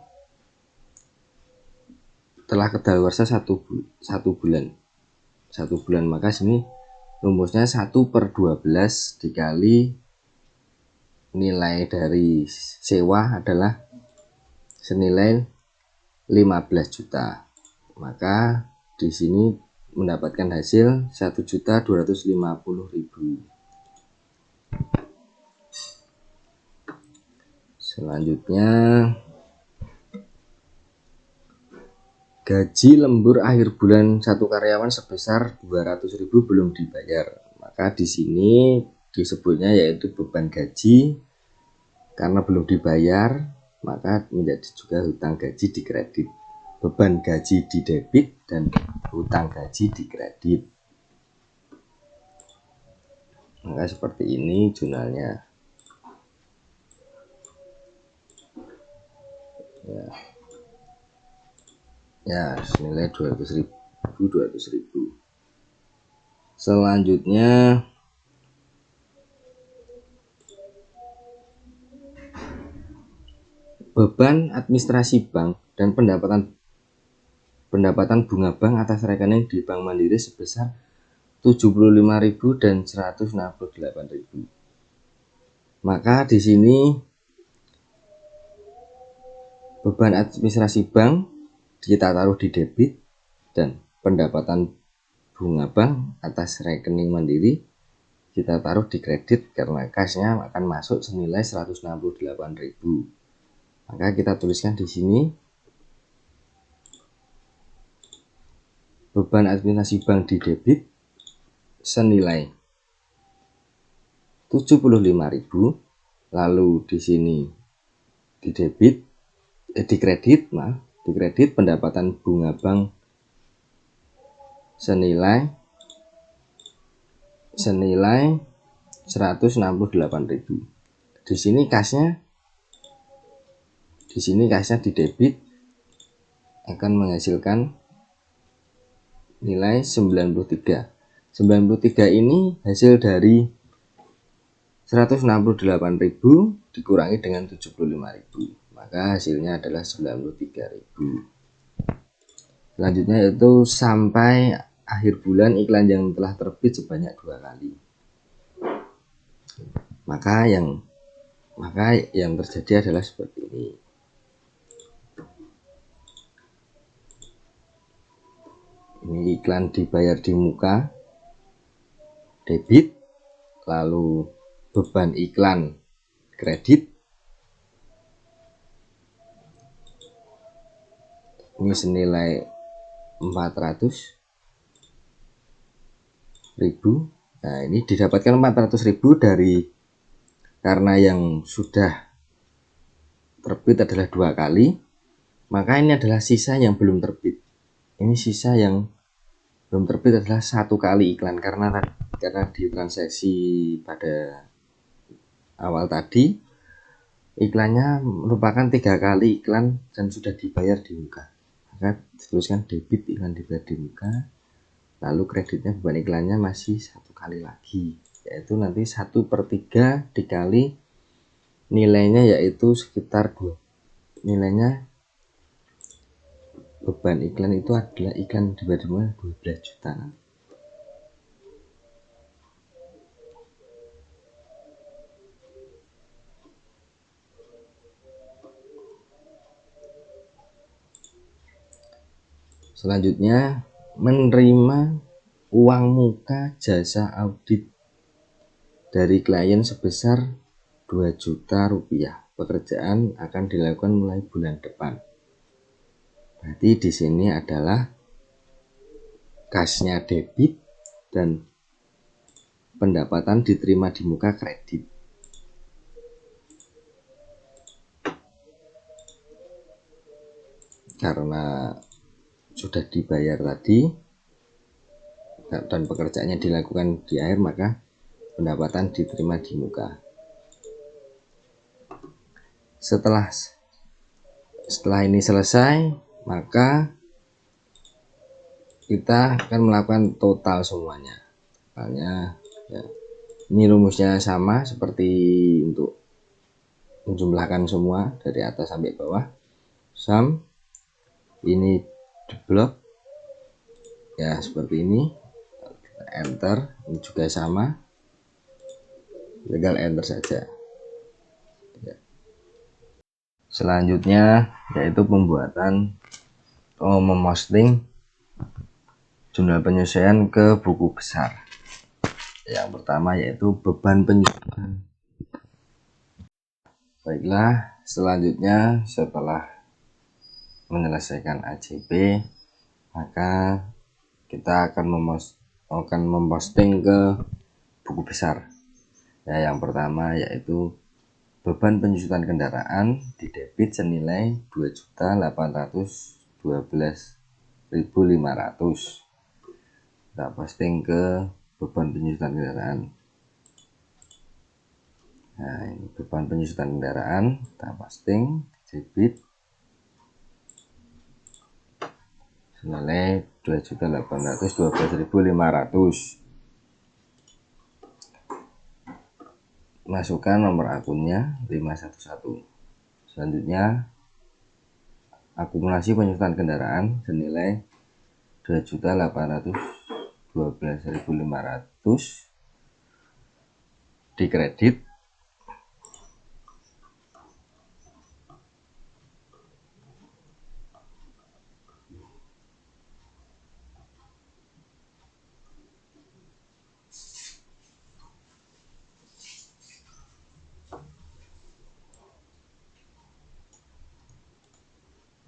telah kadaluarsa 1 bulan. 1 bulan, maka sini rumusnya 1/12 dikali nilai dari sewa adalah senilai 15 juta. Maka di sini mendapatkan hasil 1.250.000. Selanjutnya gaji lembur akhir bulan satu karyawan sebesar 200.000 belum dibayar. Maka di sini disebutnya yaitu beban gaji karena belum dibayar, maka menjadi juga hutang gaji di kredit. Beban gaji di debit dan hutang gaji di kredit. Maka seperti ini jurnalnya. Ya, senilai 200.000. Selanjutnya beban administrasi bank dan pendapatan bunga bank atas rekening di Bank Mandiri sebesar 75.000 dan 168.000. Maka di sini beban administrasi bank kita taruh di debit dan pendapatan bunga bank atas rekening Mandiri kita taruh di kredit karena cashnya akan masuk senilai 168.000. Maka kita tuliskan di sini beban administrasi bank di debit senilai 75.000, lalu di sini di debit di kredit pendapatan bunga bank senilai 168.000. Di sini cashnya di debit akan menghasilkan nilai 93. 93 ini hasil dari 168.000 dikurangi dengan 75.000. Maka hasilnya adalah 93.000. Selanjutnya yaitu sampai akhir bulan iklan yang telah terbit sebanyak 2 kali. Maka yang terjadi adalah seperti ini. Ini iklan dibayar di muka debit, lalu beban iklan kredit, ini senilai 400.000. Nah, ini didapatkan 400.000 dari, karena yang sudah terbit adalah 2 kali, maka ini adalah sisa yang belum terbit. Ini sisa yang belum terbit adalah 1 kali iklan, karena di transaksi pada awal tadi iklannya merupakan 3 kali iklan dan sudah dibayar di muka. Maka dituliskan debit iklan dibayar di muka, lalu kreditnya beban iklannya masih 1 kali lagi, yaitu nanti 1/3 dikali nilainya, yaitu sekitar 2. Nilainya beban iklan itu adalah iklan dibayar di muka 12 juta. Selanjutnya, menerima uang muka jasa audit dari klien sebesar 2 juta rupiah. Pekerjaan akan dilakukan mulai bulan depan. Berarti di sini adalah kasnya debit dan pendapatan diterima di muka kredit. Karena sudah dibayar tadi dan pekerjaannya dilakukan di akhir, maka pendapatan diterima di muka. Setelah ini selesai, maka kita akan melakukan total semuanya. Misalnya ya, ini rumusnya sama seperti untuk menjumlahkan semua dari atas sampai bawah. Sum, ini diblok ya seperti ini, enter. Ini juga sama, tinggal enter saja. Selanjutnya yaitu pembuatan memposting jurnal penyesuaian ke buku besar. Yang pertama yaitu beban penyusunan. Baiklah, selanjutnya setelah menyelesaikan AJB, maka kita akan memposting ke buku besar. Ya, yang pertama yaitu beban penyusutan kendaraan di debit senilai 2.812.500. Kita posting ke beban penyusutan kendaraan. Nah, ini beban penyusutan kendaraan, kita posting debit senilai 2.812.500. Masukkan nomor akunnya 511. Selanjutnya akumulasi penyusutan kendaraan senilai 2.812.500 dikredit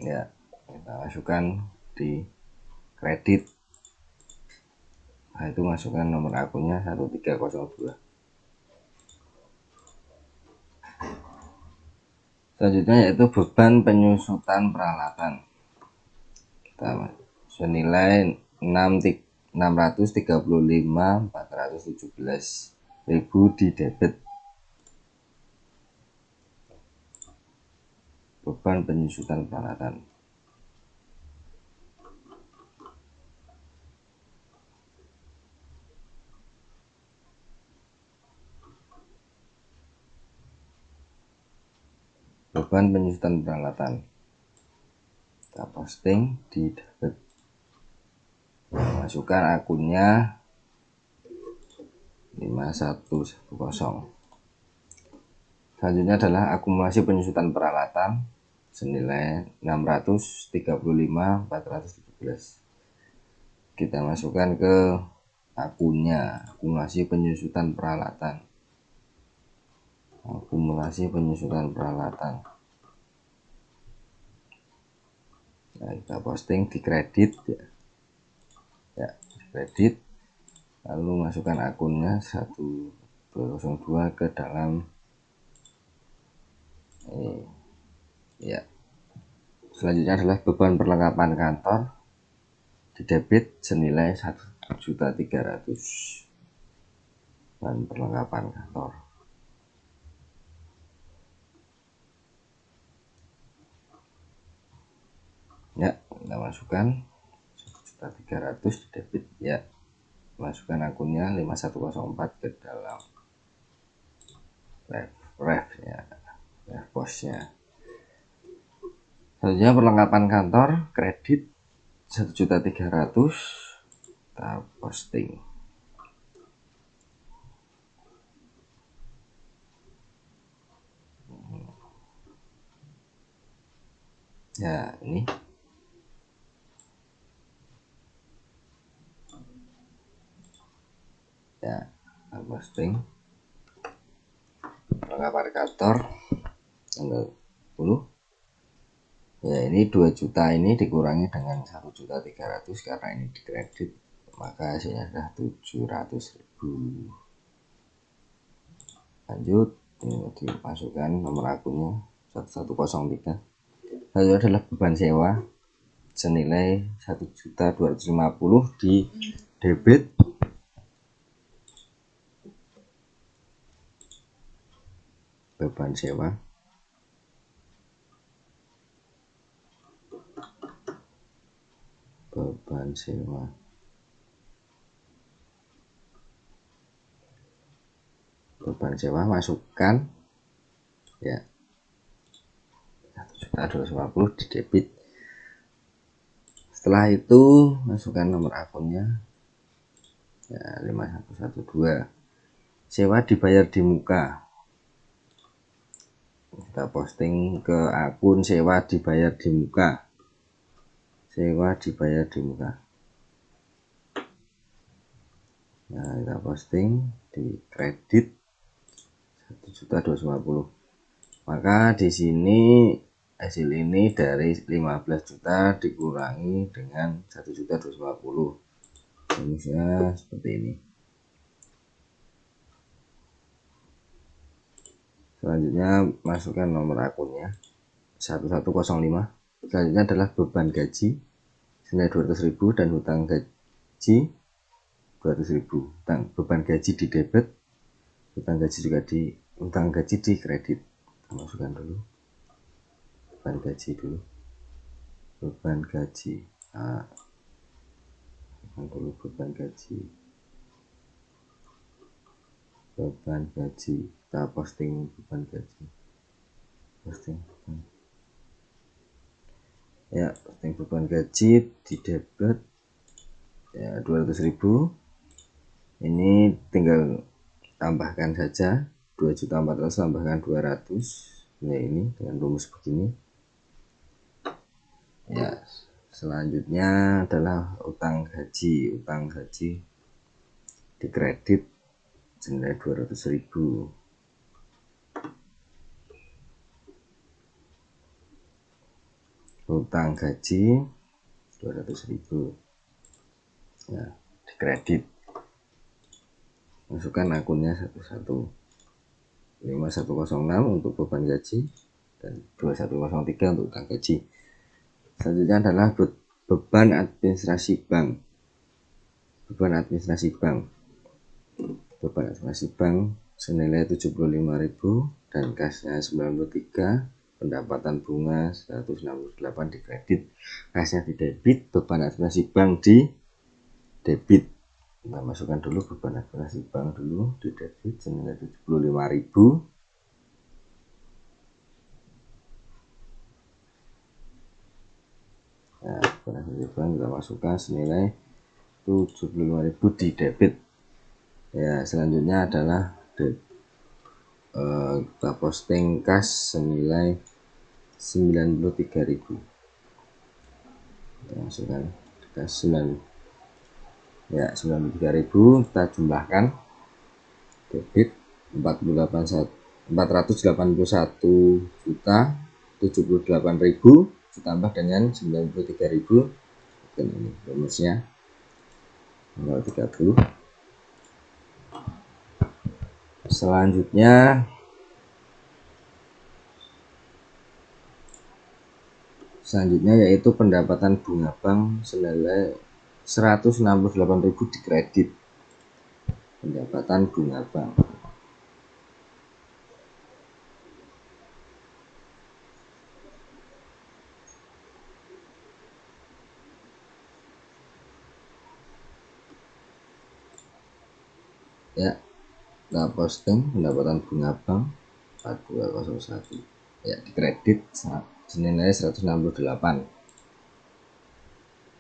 ya, kita masukkan di kredit. Nah, itu masukkan nomor akunnya 1302. Selanjutnya yaitu beban penyusutan peralatan. Kita senilai 635.417.000 di debit. Beban penyusutan peralatan. Beban penyusutan peralatan. Kita posting di debit. Masukkan akunnya 5110. Selanjutnya adalah akumulasi penyusutan peralatan senilai 635.417. Kita masukkan ke akunnya, akumulasi penyusutan peralatan, nah, kita posting di kredit ya, di kredit, lalu masukkan akunnya 1202 ke dalam ini ya. Selanjutnya adalah beban perlengkapan kantor di debit senilai 1.300.000 dan perlengkapan kantor. Ya, kita masukkan 1.300.000 di debit ya. Masukkan akunnya 5104 ke dalam ref ya, ref posnya. Selanjutnya perlengkapan kantor kredit 1.300.000, kita posting. Ya, ini ya, kita posting perlengkapan kantor tanggal 10 ya. Ini 2 juta ini dikurangi dengan 1.300.000 karena ini dikredit, maka hasilnya adalah 700.000. Lanjut, ini dimasukkan nomor akunnya 1103. Lalu adalah beban sewa senilai 1.250.000 di debit, beban sewa masukkan ya 1.250.000 di debit. Setelah itu masukkan nomor akunnya ya 5112. Sewa dibayar di muka, kita posting ke akun sewa dibayar di muka, nah kita posting di kredit 1.250.000. maka di sini hasil ini dari 15 juta dikurangi dengan 1.250.000, minusnya seperti ini. Selanjutnya masukkan nomor akunnya 1105. Selanjutnya adalah beban gaji senilai 200.000 dan hutang gaji 200.000. Beban gaji di debit, hutang gaji di kredit. Kita masukkan dulu beban gaji dulu. Beban gaji kita posting beban gaji, ya, posting beban gaji di debit ya 200.000. Ini tinggal tambahkan saja 2.400.000 tambahkan 200 ya, ini dengan rumus begini ya. Selanjutnya adalah utang gaji di kredit senilai 200.000. Utang gaji 200.000 ya, di kredit. Masukkan akunnya 5106 untuk beban gaji dan 2103 untuk utang gaji. Selanjutnya adalah beban administrasi bank. Beban administrasi bank senilai 75.000 dan kasnya 93, pendapatan bunga 168 di kredit, kasnya di debit, beban administrasi bank di debit. Kita masukkan dulu beban administrasi bank dulu di debit senilai 75.000. Nah, beban administrasi bank kita masukkan senilai 75.000 di debit. Ya, selanjutnya adalah kita posting kas senilai 93.000. Masukkan kas Ya, 93.000 kita jumlahkan. Debit 481.078.000 ditambah dengan 93.000. Dan ini rumusnya tanggal 30. Selanjutnya yaitu pendapatan bunga bank senilai 168.000 dikredit. Pendapatan bunga bank. Ya, kita posting pendapatan bunga bank 4201. Ya, dikredit senilai 168.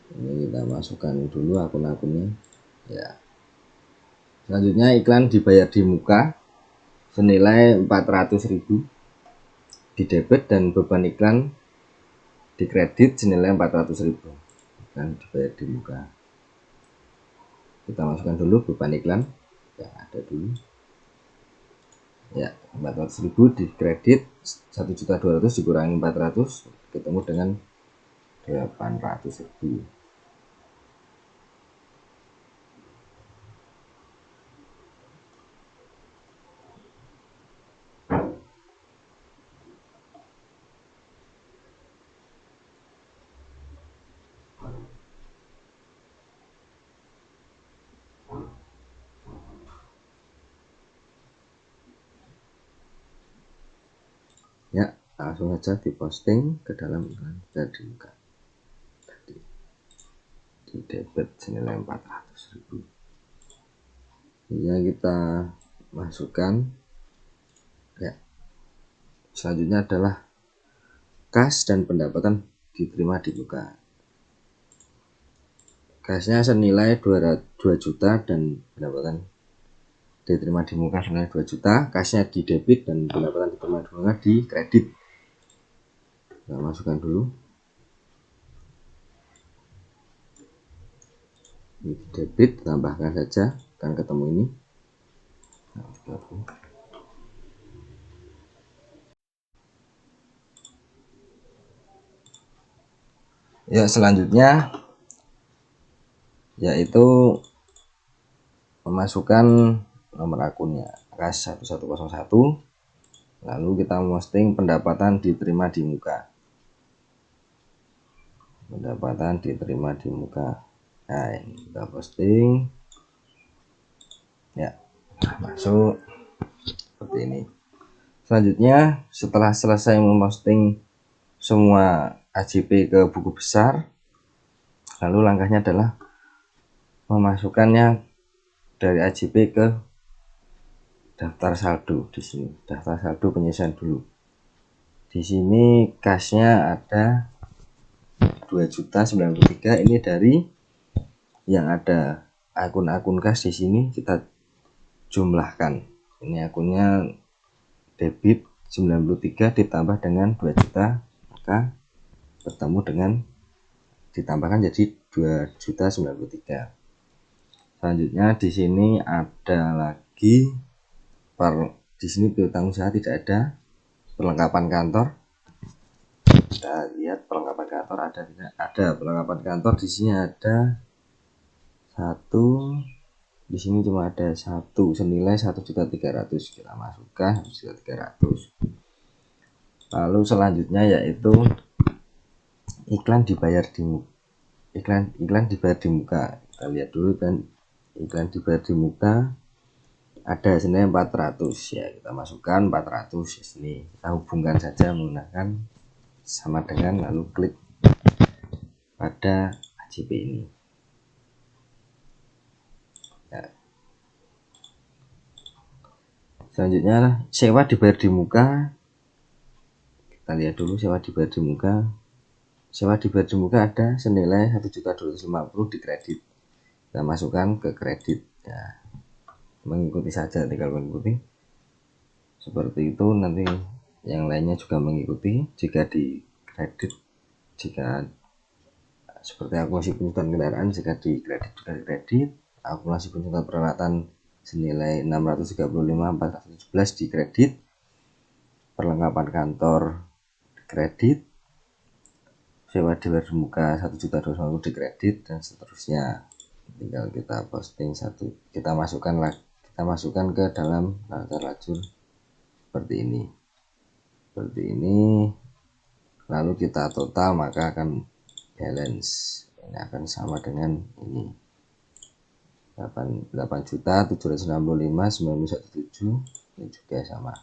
Ini kita masukkan dulu akun-akunnya. Ya. Selanjutnya iklan dibayar di muka senilai 400.000 di debit dan beban iklan dikredit senilai 400.000. Iklan dibayar di muka. Kita masukkan dulu beban iklan yang ada dulu. Ya, 400.000 dikredit 1.200.000 dikurangi 400 ketemu dengan 800.000. Ya, langsung saja diposting ke dalam iklan di muka. Di debit senilai 400.000. Ini kita masukkan. Ya. Selanjutnya adalah kas dan pendapatan diterima di muka. Kasnya senilai 2 juta dan pendapatan diterima di muka senilai 2 juta. Kasnya di debit dan pendapatan diterima di muka di kredit. Kita masukkan dulu. Ini di debit, tambahkan saja, akan ketemu ini. Ya, selanjutnya yaitu memasukkan nomor akunnya kas 1101. Lalu kita posting pendapatan diterima di muka. Pendapatan diterima di muka. Nah, ini kita posting. Ya, masuk seperti ini. Selanjutnya setelah selesai memposting semua AJP ke buku besar, lalu langkahnya adalah memasukkannya dari AJP ke daftar saldo. Di sini daftar saldo penyelesaian dulu. Di sini kasnya ada 2.093. Ini dari yang ada akun-akun kas di sini kita jumlahkan. Ini akunnya debit 93 ditambah dengan 2 juta, maka bertemu dengan ditambahkan jadi 2.093. Selanjutnya di sini ada lagi di sini piutang usaha tidak ada. Perlengkapan kantor. Kita lihat perlengkapan kantor ada tidak? Ada perlengkapan kantor di sini ada satu. Di sini cuma ada satu senilai 1.300.000. Kita masukkan 1.300.000. Lalu selanjutnya yaitu iklan dibayar di muka. Kita lihat dulu kan iklan dibayar di muka ada senilai 400 ya, kita masukkan 400 di sini. Kita hubungkan saja menggunakan sama dengan, lalu klik pada AJP ini. Ya. Selanjutnya sewa dibayar di muka. Kita lihat dulu sewa dibayar di muka. Sewa dibayar di muka ada senilai 1.250.000 di kredit. Kita masukkan ke kredit ya. Mengikuti saja, tinggal mengikuti seperti itu. Nanti yang lainnya juga mengikuti jika di kredit, jika seperti akumulasi penjualan kendaraan jika di kredit juga di kredit, akumulasi penjualan peralatan senilai 635.417 di kredit, perlengkapan kantor di kredit, sewa di luar muka 1.250.000 di kredit, dan seterusnya. Tinggal kita posting satu, kita masukkan ke dalam lacur seperti ini, lalu kita total, maka akan balance. Ini akan sama dengan ini, 8.765.917, ini juga sama.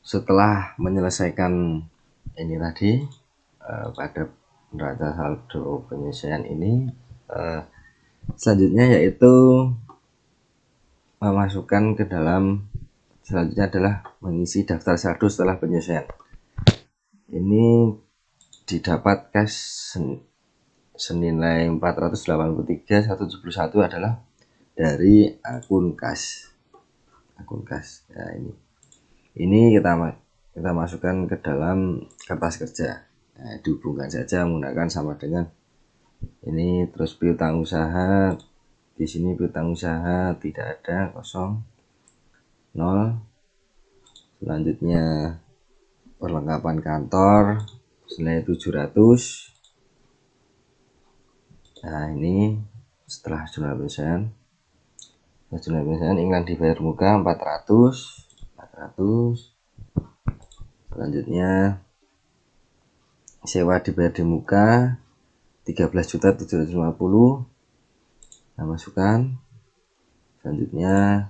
Setelah menyelesaikan ini tadi, pada neraca saldo penyelesaian ini, selanjutnya yaitu memasukkan ke dalam, selanjutnya adalah mengisi daftar saldo setelah penyelesaian. Ini didapat cash senilai 483.171 adalah dari akun kas. Nah, ini kita masukkan ke dalam kertas kerja. Nah, dihubungkan saja menggunakan sama dengan ini. Terus piutang usaha, di sini piutang usaha tidak ada, kosong, 0. Selanjutnya perlengkapan kantor senilai 700. Nah, ini setelah jumlah penyelesaian iklan dibayar muka 400. Selanjutnya sewa dibayar di muka 13.750, kita masukkan. Selanjutnya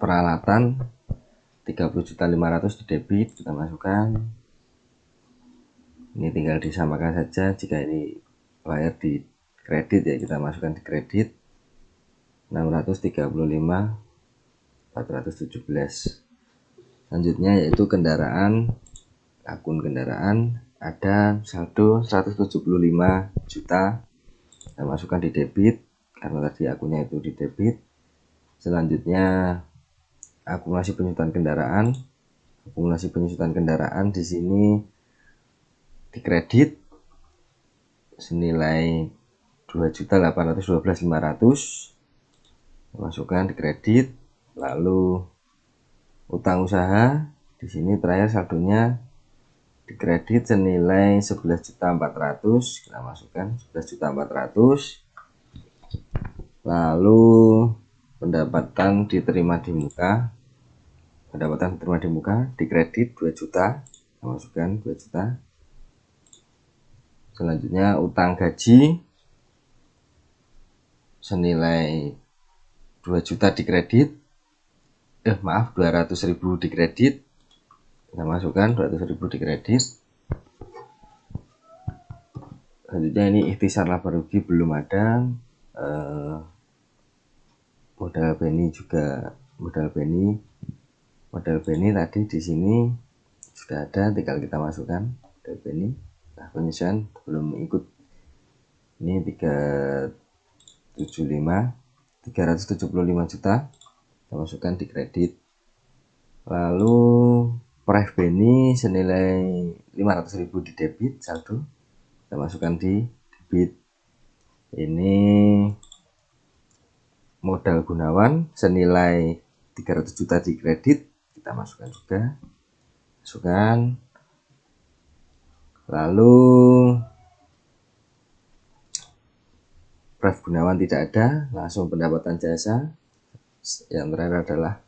peralatan 30.500 di debit, kita masukkan. Ini tinggal disamakan saja, jika ini bayar di kredit ya kita masukkan di kredit 635.417. Selanjutnya yaitu kendaraan, akun kendaraan ada saldo 175 juta, kita masukkan di debit karena tadi akunnya itu di debit. Selanjutnya akumulasi penyusutan kendaraan di sini di kredit senilai 2.812.500, masukkan di kredit. Lalu utang usaha di sini terakhir saldonya di kredit senilai 11.400.000, kita masukkan 11.400.000. Lalu pendapatan diterima di muka di kredit 2 juta, kita masukkan 2 juta. Selanjutnya utang gaji senilai 2 juta di kredit, 200.000 di kredit, kita masukkan 200.000 di kredit. Selanjutnya ini ikhtisar laba rugi belum ada, modal beni tadi di sini sudah ada, tinggal kita masukkan modal beni. Nah, penyelesaian belum ikut, ini 375 juta, kita masukkan di kredit. Lalu pref beni senilai 500.000 di debit saldo, kita masukkan di debit. Ini modal Gunawan senilai 300 juta di kredit, kita masukkan juga, lalu pref Gunawan tidak ada, langsung pendapatan jasa. Yang terakhir adalah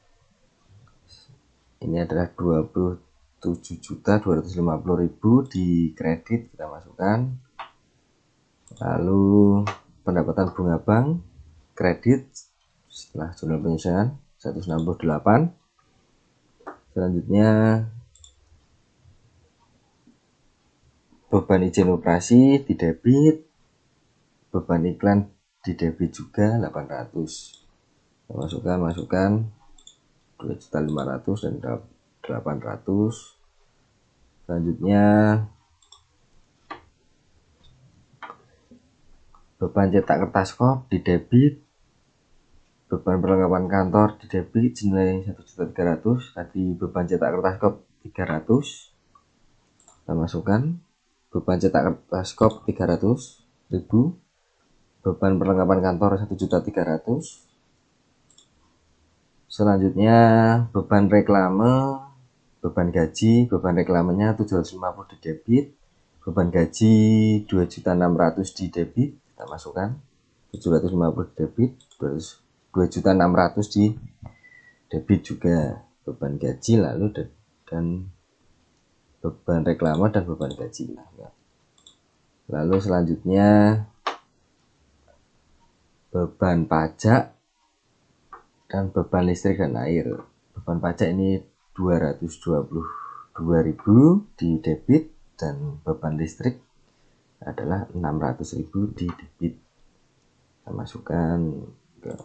ini adalah 27.250.000 di kredit, kita masukkan. Lalu pendapatan bunga bank kredit setelah jumlah penyelesaian 168. Selanjutnya beban izin operasi di debit, beban iklan di debit juga 800, kita masukkan 2.500.000 dan 800. Selanjutnya beban cetak kertas kop di debit, beban perlengkapan kantor di debit senilai 1.300.000. Tadi beban cetak kertas kop 300, kita masukkan beban cetak kertas kop 300.000, beban perlengkapan kantor 1.300.000. Selanjutnya beban reklame, beban gaji, beban reklamenya 750 di debit, beban gaji 2.600.000 di debit, kita masukkan 750 di debit, 2.600.000 di debit juga beban gaji, lalu dan beban reklame dan beban gaji. Lalu selanjutnya beban pajak dan beban listrik dan air. Beban pajak ini 222.000 di debit dan beban listrik adalah 600.000 di debit. Kita masukkan ke,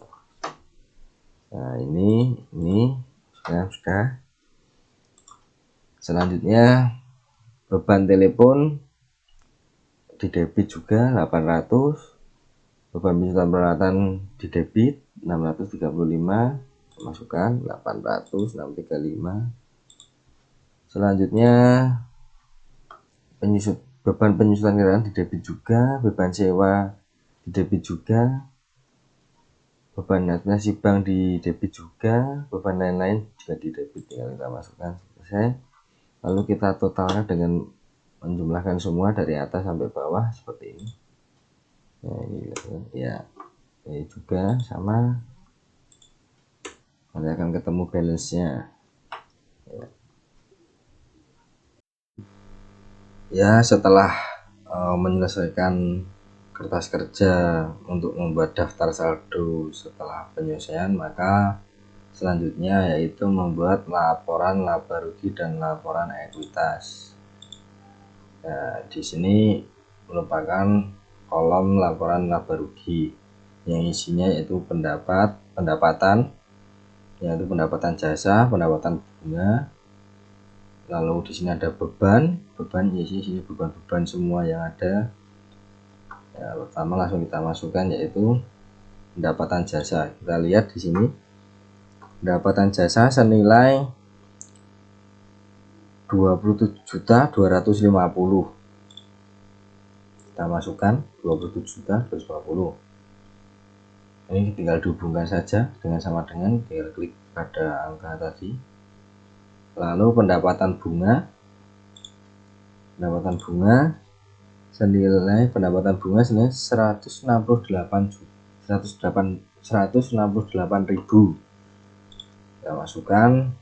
nah ini sudah. Selanjutnya beban telepon di debit juga 800, beban penyusutan peralatan di debit 635, masukkan 800, 635. Selanjutnya beban penyusutan kendaraan di debit juga, beban sewa di debit juga, beban administrasi bank di debit juga, beban lain-lain juga di debit. Tinggal kita masukkan, selesai. Lalu kita totalkan dengan menjumlahkan semua dari atas sampai bawah seperti ini. Nah, ini ya, ini juga sama, nanti akan ketemu balance-nya. Ya, setelah menyelesaikan kertas kerja untuk membuat daftar saldo setelah penyelesaian, maka selanjutnya yaitu membuat laporan laba rugi dan laporan ekuitas. Nah, di sini merupakan kolom laporan laba rugi yang isinya yaitu pendapatan, yaitu pendapatan jasa, pendapatan bunga. Lalu di sini ada beban isi beban semua yang ada. Ya, pertama langsung kita masukkan yaitu pendapatan jasa. Kita lihat di sini pendapatan jasa senilai 27.250. Kita masukkan 27.250. Ini tinggal dihubungkan saja dengan sama dengan, tinggal klik pada angka tadi. Lalu pendapatan bunga senilai 168.000. Kita masukkan.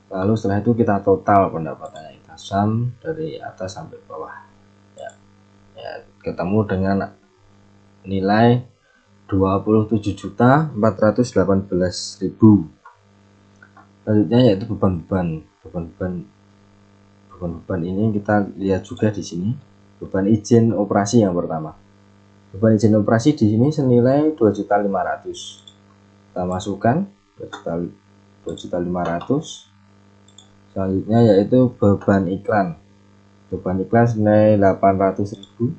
Lalu setelah itu kita total pendapatannya, kita sum dari atas sampai bawah. Ya, ketemu dengan nilai 27.418.000. Selanjutnya yaitu beban ini kita lihat juga di sini. Beban izin operasi yang pertama. Beban izin operasi di sini senilai 2.500.000. Kita masukkan 2.500.000. Selanjutnya yaitu beban iklan. Beban iklan senilai 800.000.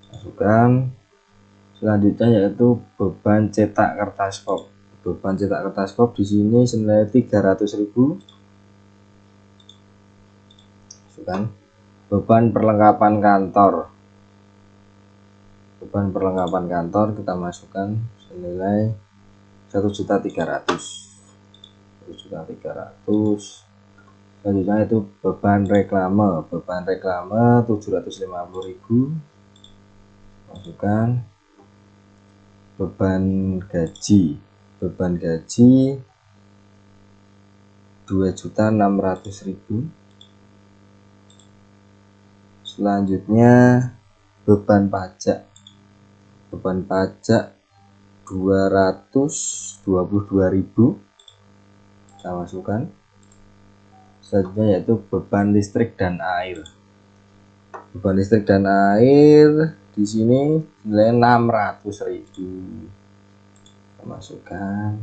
Masukkan. Selanjutnya yaitu beban cetak kertas kop. Beban cetak kertas kop di sini senilai 300.000. Masukkan. Beban perlengkapan kantor. Beban perlengkapan kantor kita masukkan senilai 1.300.000. 1.300.000. Selanjutnya itu beban reklame. Beban reklame 750.000. Masukkan. Beban gaji. Beban gaji 2.600.000. Selanjutnya beban pajak. Beban pajak 222.000. Kita masukkan. Selanjutnya yaitu beban listrik dan air. Beban listrik dan air di sini nilai 600.000. Kita masukkan.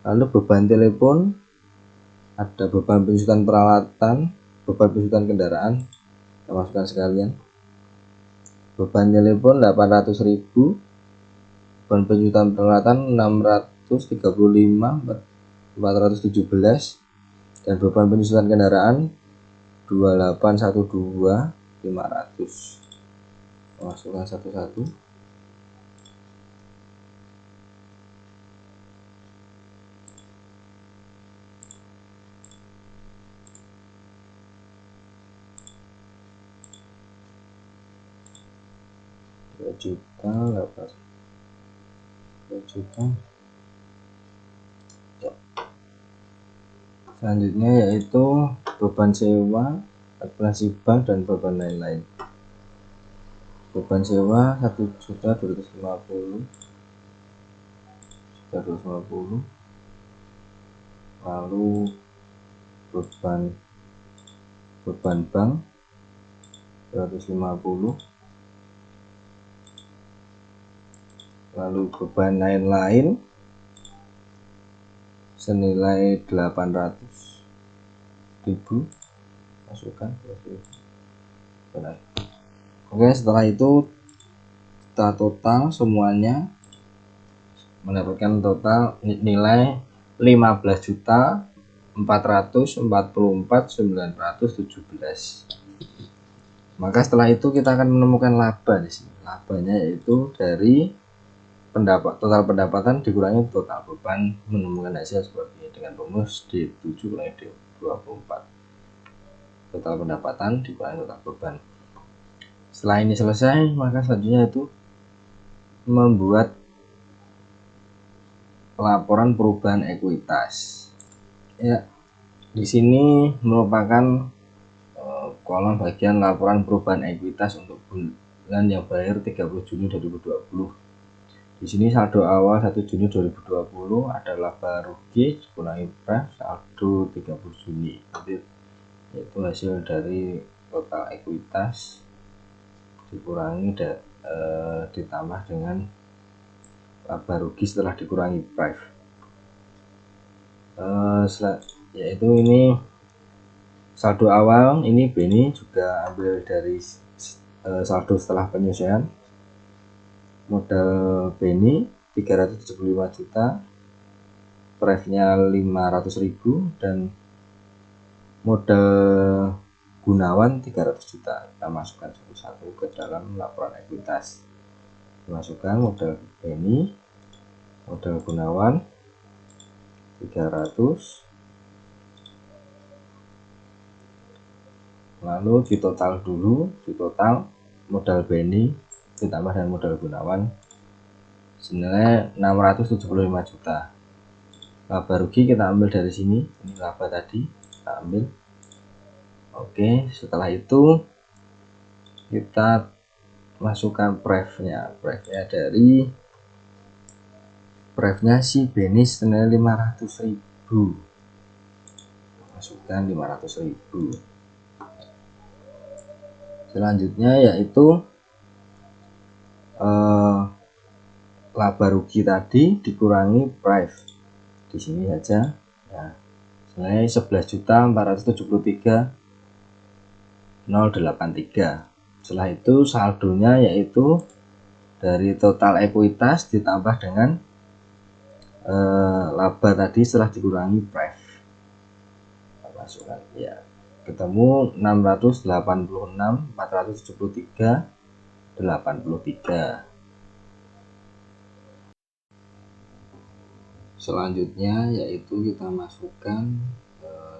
Lalu beban telepon, ada beban penyusutan peralatan, beban penyusutan kendaraan, kita masukkan sekalian. Beban telepon 800.000. beban penjutaan peralatan 635.417 dan beban penyusutan kendaraan 2812.500. Masukkan satu-satu. Juta 2 juta. Selanjutnya yaitu beban sewa, asuransi bank dan beban lain-lain. Beban sewa 1.250.250. Lalu beban bank 250. Lalu beban lain-lain senilai 800.000. Masukkan. Oke, setelah itu kita total semuanya mendapatkan total nilai 15.444.917. Maka setelah itu kita akan menemukan laba di sini. Labanya yaitu dari total pendapatan dikurangi total beban, menemukan hasil seperti ini dengan rumus D7 kurangi D24. Total pendapatan dikurangi total beban. Setelah ini selesai, maka selanjutnya itu membuat laporan perubahan ekuitas. Ya, di sini merupakan kolom bagian laporan perubahan ekuitas untuk bulan yang berakhir 30 Juni 2020. Di sini saldo awal 1 Juni 2020 ada laba rugi dikurangi pref saldo 30 Juni. Itu hasil dari total ekuitas dikurangi ditambah dengan laba rugi setelah dikurangi pref. Yaitu ini saldo awal, ini Beni juga ambil dari saldo setelah penyesuaian. Modal Beni 375 juta, prefnya 500.000 dan modal Gunawan 300 juta. Kita masukkan satu-satu ke dalam laporan ekuitas. Masukkan modal Beni, modal Gunawan 300, lalu ditotal dulu, ditotal modal Beni ditambah dengan modal Gunawan senilai 675 juta. Laba rugi kita ambil dari sini, ini laba tadi kita ambil. Oke, setelah itu kita masukkan prefnya si Beni senilai 500.000. Masukkan 500.000. Selanjutnya yaitu laba rugi tadi dikurangi pref. Di sini saja. Nah, senilai 11.473.083. Setelah itu saldonya yaitu dari total ekuitas ditambah dengan laba tadi setelah dikurangi pref. Masukkan ya, ketemu 686.473.83. Selanjutnya yaitu kita masukkan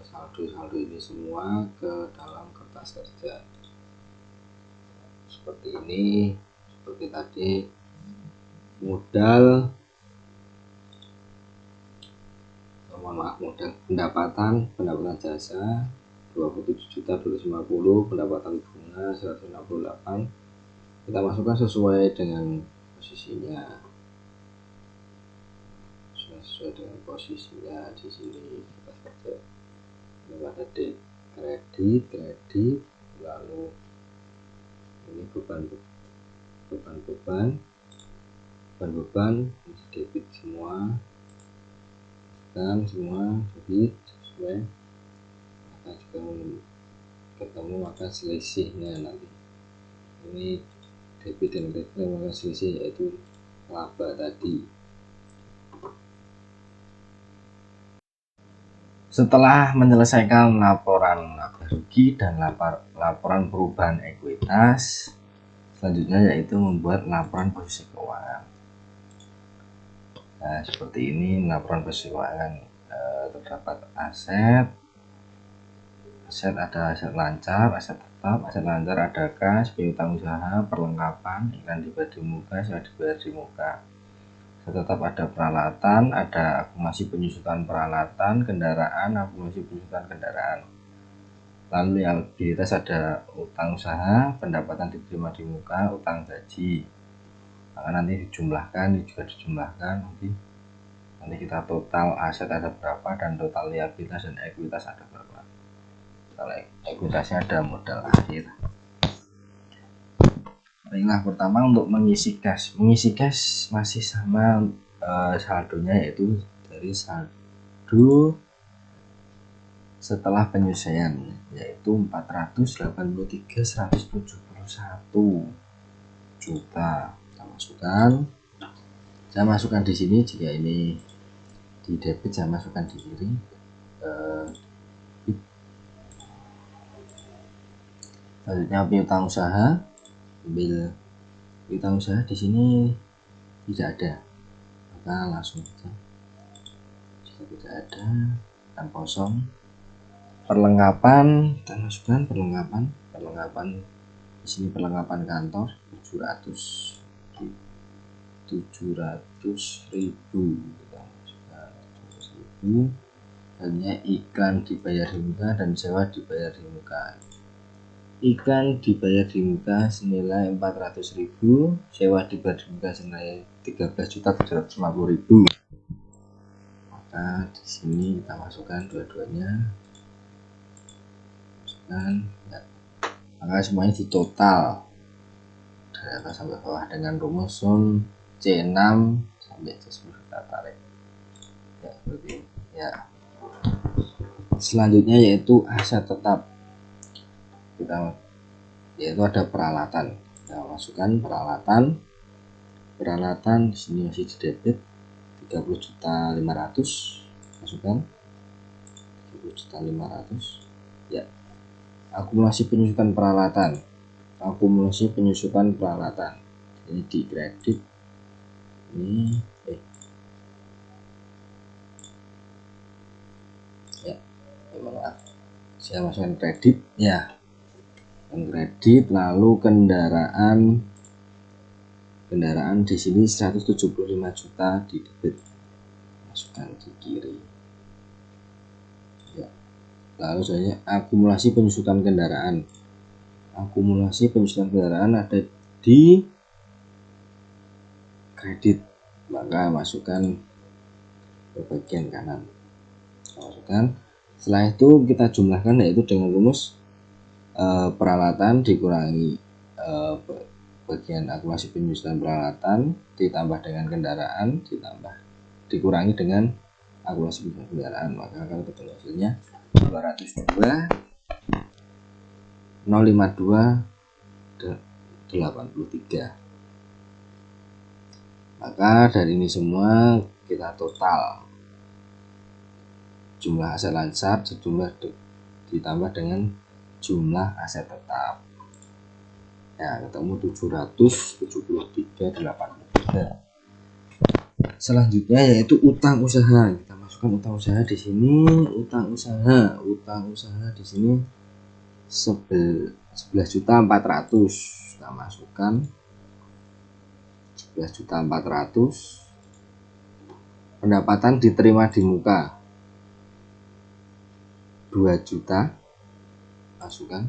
saldo-saldo ini semua ke dalam kertas kerja seperti ini. Seperti tadi, modal pendapatan jasa 27.250, pendapatan bunga 168. Kita masukkan sesuai dengan posisinya. Di sini kita kerja ada kredit, lalu ini beban debit semua, dan semua debit sesuai, maka juga ketemu maka selisihnya nanti ini debit dan kredit, maka selisih yaitu laba tadi. Setelah menyelesaikan laporan laba rugi dan laporan perubahan ekuitas, selanjutnya yaitu membuat laporan posisi keuangan. Nah, seperti ini laporan posisi keuangan. Terdapat aset ada aset lancar, aset tetap, aset lancar ada kas, piutang usaha, perlengkapan, iklan dibayar di muka, sewa dibayar di muka. Aset tetap ada peralatan, ada akumulasi penyusutan peralatan, kendaraan, akumulasi penyusutan kendaraan. Lalu yang liabilitas ada utang usaha, pendapatan diterima di muka, utang gaji. Maka nanti dijumlahkan, ini juga dijumlahkan nanti kita total aset ada berapa dan total liabilitas dan ekuitas ada berapa. Kalau ekuitasnya ada modal akhir. Baiklah, pertama untuk mengisi cash masih sama saldonya, yaitu dari saldo setelah penyelesaian, yaitu 483.171 juta. Saya masukkan di sini. Jika ini di debit, saya masukkan di kiri. Selanjutnya piutang usaha, ambil piutang usaha di sini tidak ada, maka langsung saja. Jika tidak ada, akan kosong. Perlengkapan, kita masukkan perlengkapan di sini, perlengkapan kantor 700.000. Kita masukkan 700.000. Hanya iklan dibayar di muka dan sewa dibayar di muka. Iklan dibayar di muka senilai 400.000, sewa dibayar di muka senilai 13.750.000. Maka di sini kita masukkan dua-duanya, ya. Maka semuanya ditotal dari atas sampai bawah dengan rumus C6 sampai C10 kita tarik. Ya, seperti ini. Ya. Selanjutnya yaitu aset tetap. Yaitu ada peralatan. Kita masukkan peralatan di sini masih di debit 30.500.000, masukkan 30.500.000. Ya. Akumulasi penyusutan peralatan ini di kredit. Ini maaf, saya masukkan kredit ya. Kredit, lalu kendaraan di sini 175 juta di debit, masukkan di kiri ya. Lalu saya akumulasi penyusutan kendaraan ada di kredit, maka masukkan ke bagian kanan, masukkan. Setelah itu kita jumlahkan, yaitu dengan rumus peralatan dikurangi bagian akumulasi penyusutan peralatan ditambah dengan kendaraan dikurangi dengan akumulasi penyusutan kendaraan, maka akan ketemu hasilnya 202.052.83. Maka dari ini semua kita total jumlah aset lancar ditambah dengan jumlah aset tetap, ya, ketemu 773.83. Selanjutnya yaitu utang usaha. Kita masukkan utang usaha di sini. Utang usaha di sini 11.400.000. Kita masukkan 11.400.000. Pendapatan diterima di muka 2 juta, masukkan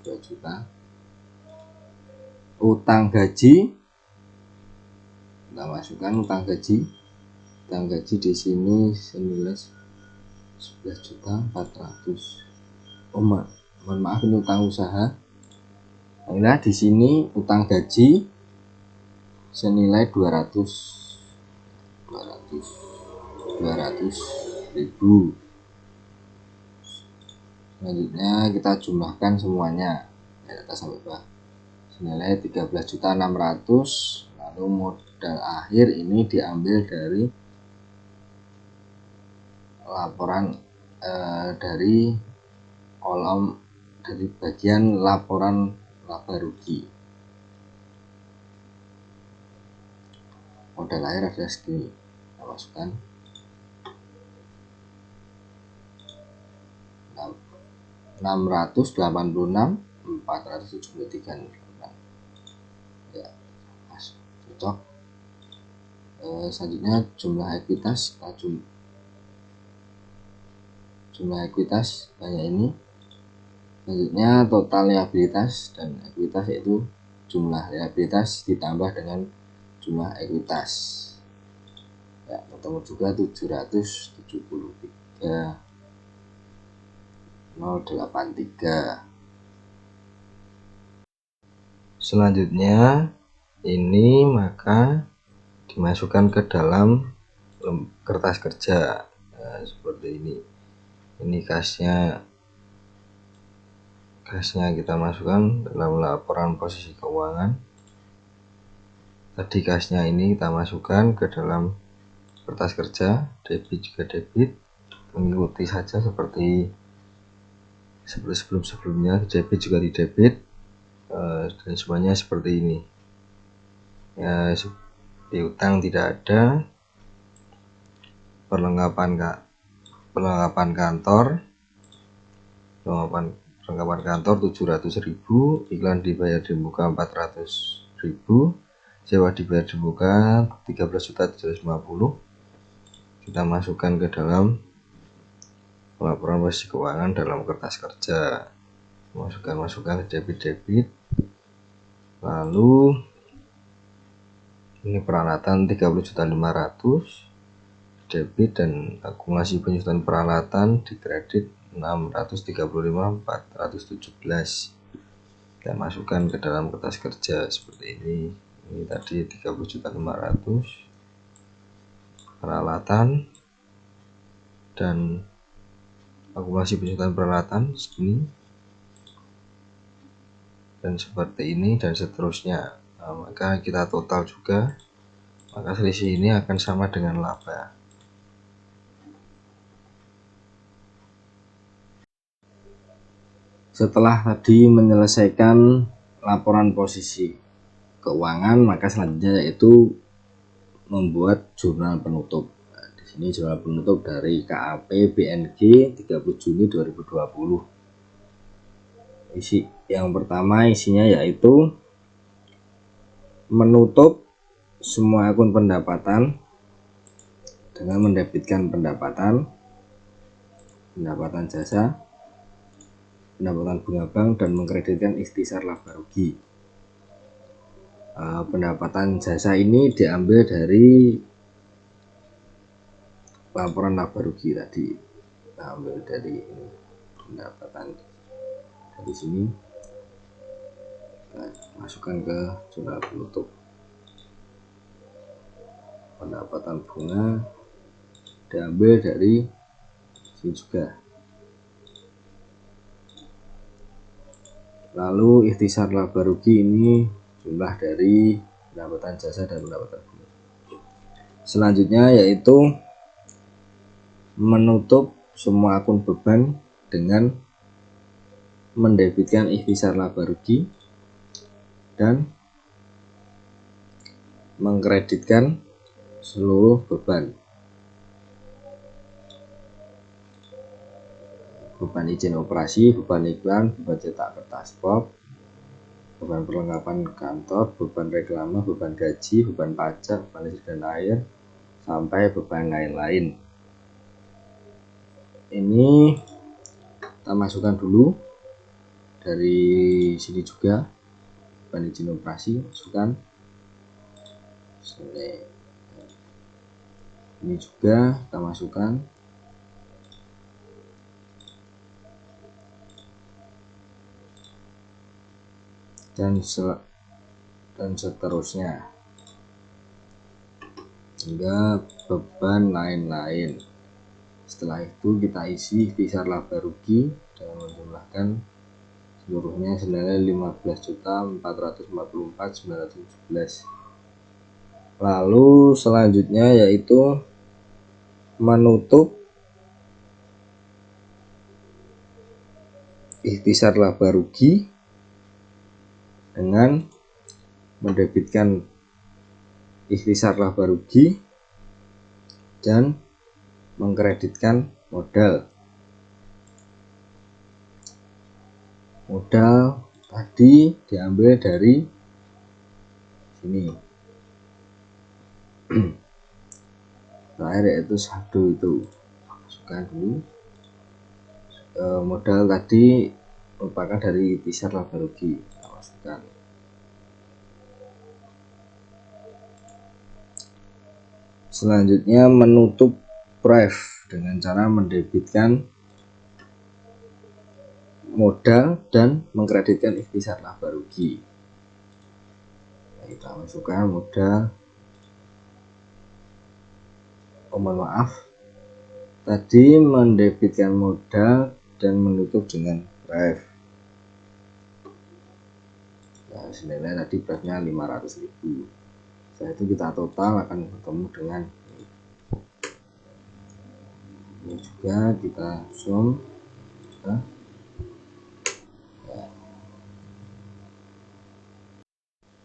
2 juta. Utang gaji, kita masukkan utang gaji di sini senilai 11.400.000. Mohon maaf, ini utang usaha. Nah, di sini utang gaji senilai 200.000. Selanjutnya kita jumlahkan semuanya dari atas sampai bawah senilai 13.600.000, Lalu modal akhir ini diambil dari laporan dari kolom dari bagian laporan laba rugi. Modal akhir adalah segini, kita masukkan 686.473 ya, cocok. Selanjutnya jumlah ekuitas, jumlah ekuitas banyak ini. Selanjutnya total liabilitas dan ekuitas, yaitu jumlah liabilitas ditambah dengan jumlah ekuitas ya, ketemu juga 773.083. Selanjutnya ini maka dimasukkan ke dalam kertas kerja. Nah, seperti ini kasnya kita masukkan dalam laporan posisi keuangan. Tadi kasnya ini kita masukkan ke dalam kertas kerja, debit juga debit, mengikuti saja seperti sebelumnya, debit juga di debit, dan semuanya seperti ini ya. Piutang tidak ada, perlengkapan kantor 700.000, iklan dibayar di muka 400.000, sewa dibayar di muka 13.750. Kita masukkan ke dalam laporan posisi keuangan dalam kertas kerja, masukkan ke debit. Lalu ini peralatan 30.500 debit, dan akumulasi penyusutan peralatan di kredit 635.417. Kita masukkan ke dalam kertas kerja seperti ini. Ini tadi 30.500 peralatan dan akumulasi penyusutan peralatan segini, dan seperti ini dan seterusnya. Nah, maka kita total juga, maka selisih ini akan sama dengan laba. Setelah tadi menyelesaikan laporan posisi keuangan, maka selanjutnya yaitu membuat jurnal penutup. Nah, di sini jurnal penutup dari KAP BNG 30 Juni 2020. Isi yang pertama, isinya yaitu menutup semua akun pendapatan dengan mendebitkan pendapatan jasa, pendapatan bunga bank, dan mengkreditkan ikhtisar laba rugi. Pendapatan jasa ini diambil dari laporan laba rugi tadi, kita ambil dari ini, pendapatan dari sini, masukkan ke jurnal penutup. Pendapatan bunga diambil dari sini juga. Lalu ikhtisar laba rugi ini jumlah dari pendapatan jasa dan pendapatan bunga. Selanjutnya yaitu menutup semua akun beban dengan mendebitkan ikhtisar laba rugi dan mengkreditkan seluruh beban izin operasi, beban iklan, beban cetak kertas pop, beban perlengkapan kantor, beban reklame, beban gaji, beban pajak, beban listrik dan air, sampai beban lain-lain. Ini kita masukkan dulu dari sini juga, beban izin operasi masukkan. Ini juga kita masukkan. Dan seterusnya hingga beban lain-lain. Setelah itu kita isi ikhtisar laba rugi dengan menjumlahkan seluruhnya senilai 15.444.917. Lalu selanjutnya yaitu menutup ikhtisar laba rugi dengan mendebitkan ikhtisar laba rugi dan mengkreditkan modal. Modal tadi diambil dari sini. Terakhir yaitu saldo itu. Masukkan dulu. Modal tadi merupakan dari ikhtisar laba rugi. Kita masukkan. Selanjutnya menutup pref dengan cara mendebitkan modal dan mengkreditkan ikhtisar laba rugi. Kita masukkan modal. Mohon maaf, tadi mendebitkan modal dan menutup dengan pref. Nah, senilai tadi prefnya 500.000. Setelah itu kita total akan bertemu dengan ini juga kita sum. Nah,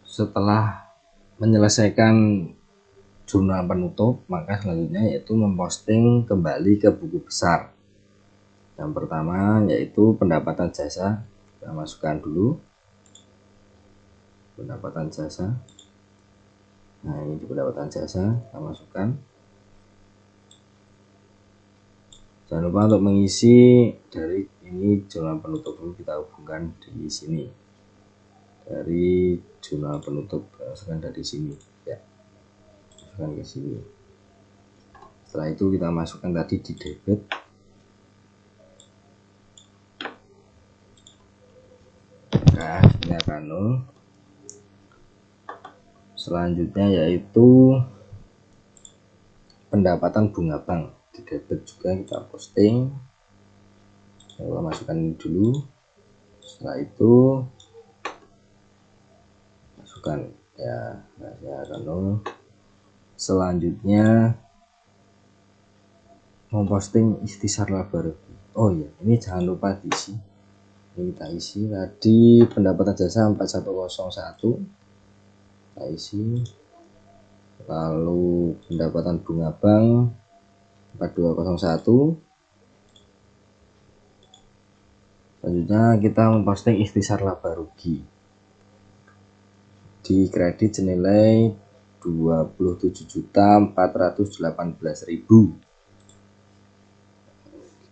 setelah menyelesaikan jurnal penutup, maka selanjutnya yaitu memposting kembali ke buku besar. Yang pertama yaitu pendapatan jasa. Kita masukkan dulu pendapatan jasa. Nah, ini di pendapatan jasa kita masukkan. Jangan lupa untuk mengisi dari ini jurnal penutup dulu, kita hubungkan di sini. Dari jurnal penutup masukkan dari sini ya. Masukkan ke sini. Setelah itu kita masukkan tadi di debit. Nah, ini akan 0. Selanjutnya yaitu pendapatan bunga bank. Di debit juga kita posting. Kita masukkan ini dulu. Setelah itu masukkan ya, hasilnya akan 0. Selanjutnya memposting ikhtisar laba rugi. Oh iya, ini jangan lupa diisi. Ini kita isi tadi pendapatan jasa 4101 kita isi. Lalu pendapatan bunga bank 4201. Selanjutnya kita memposting ikhtisar laba rugi di kredit senilai 27.418.000.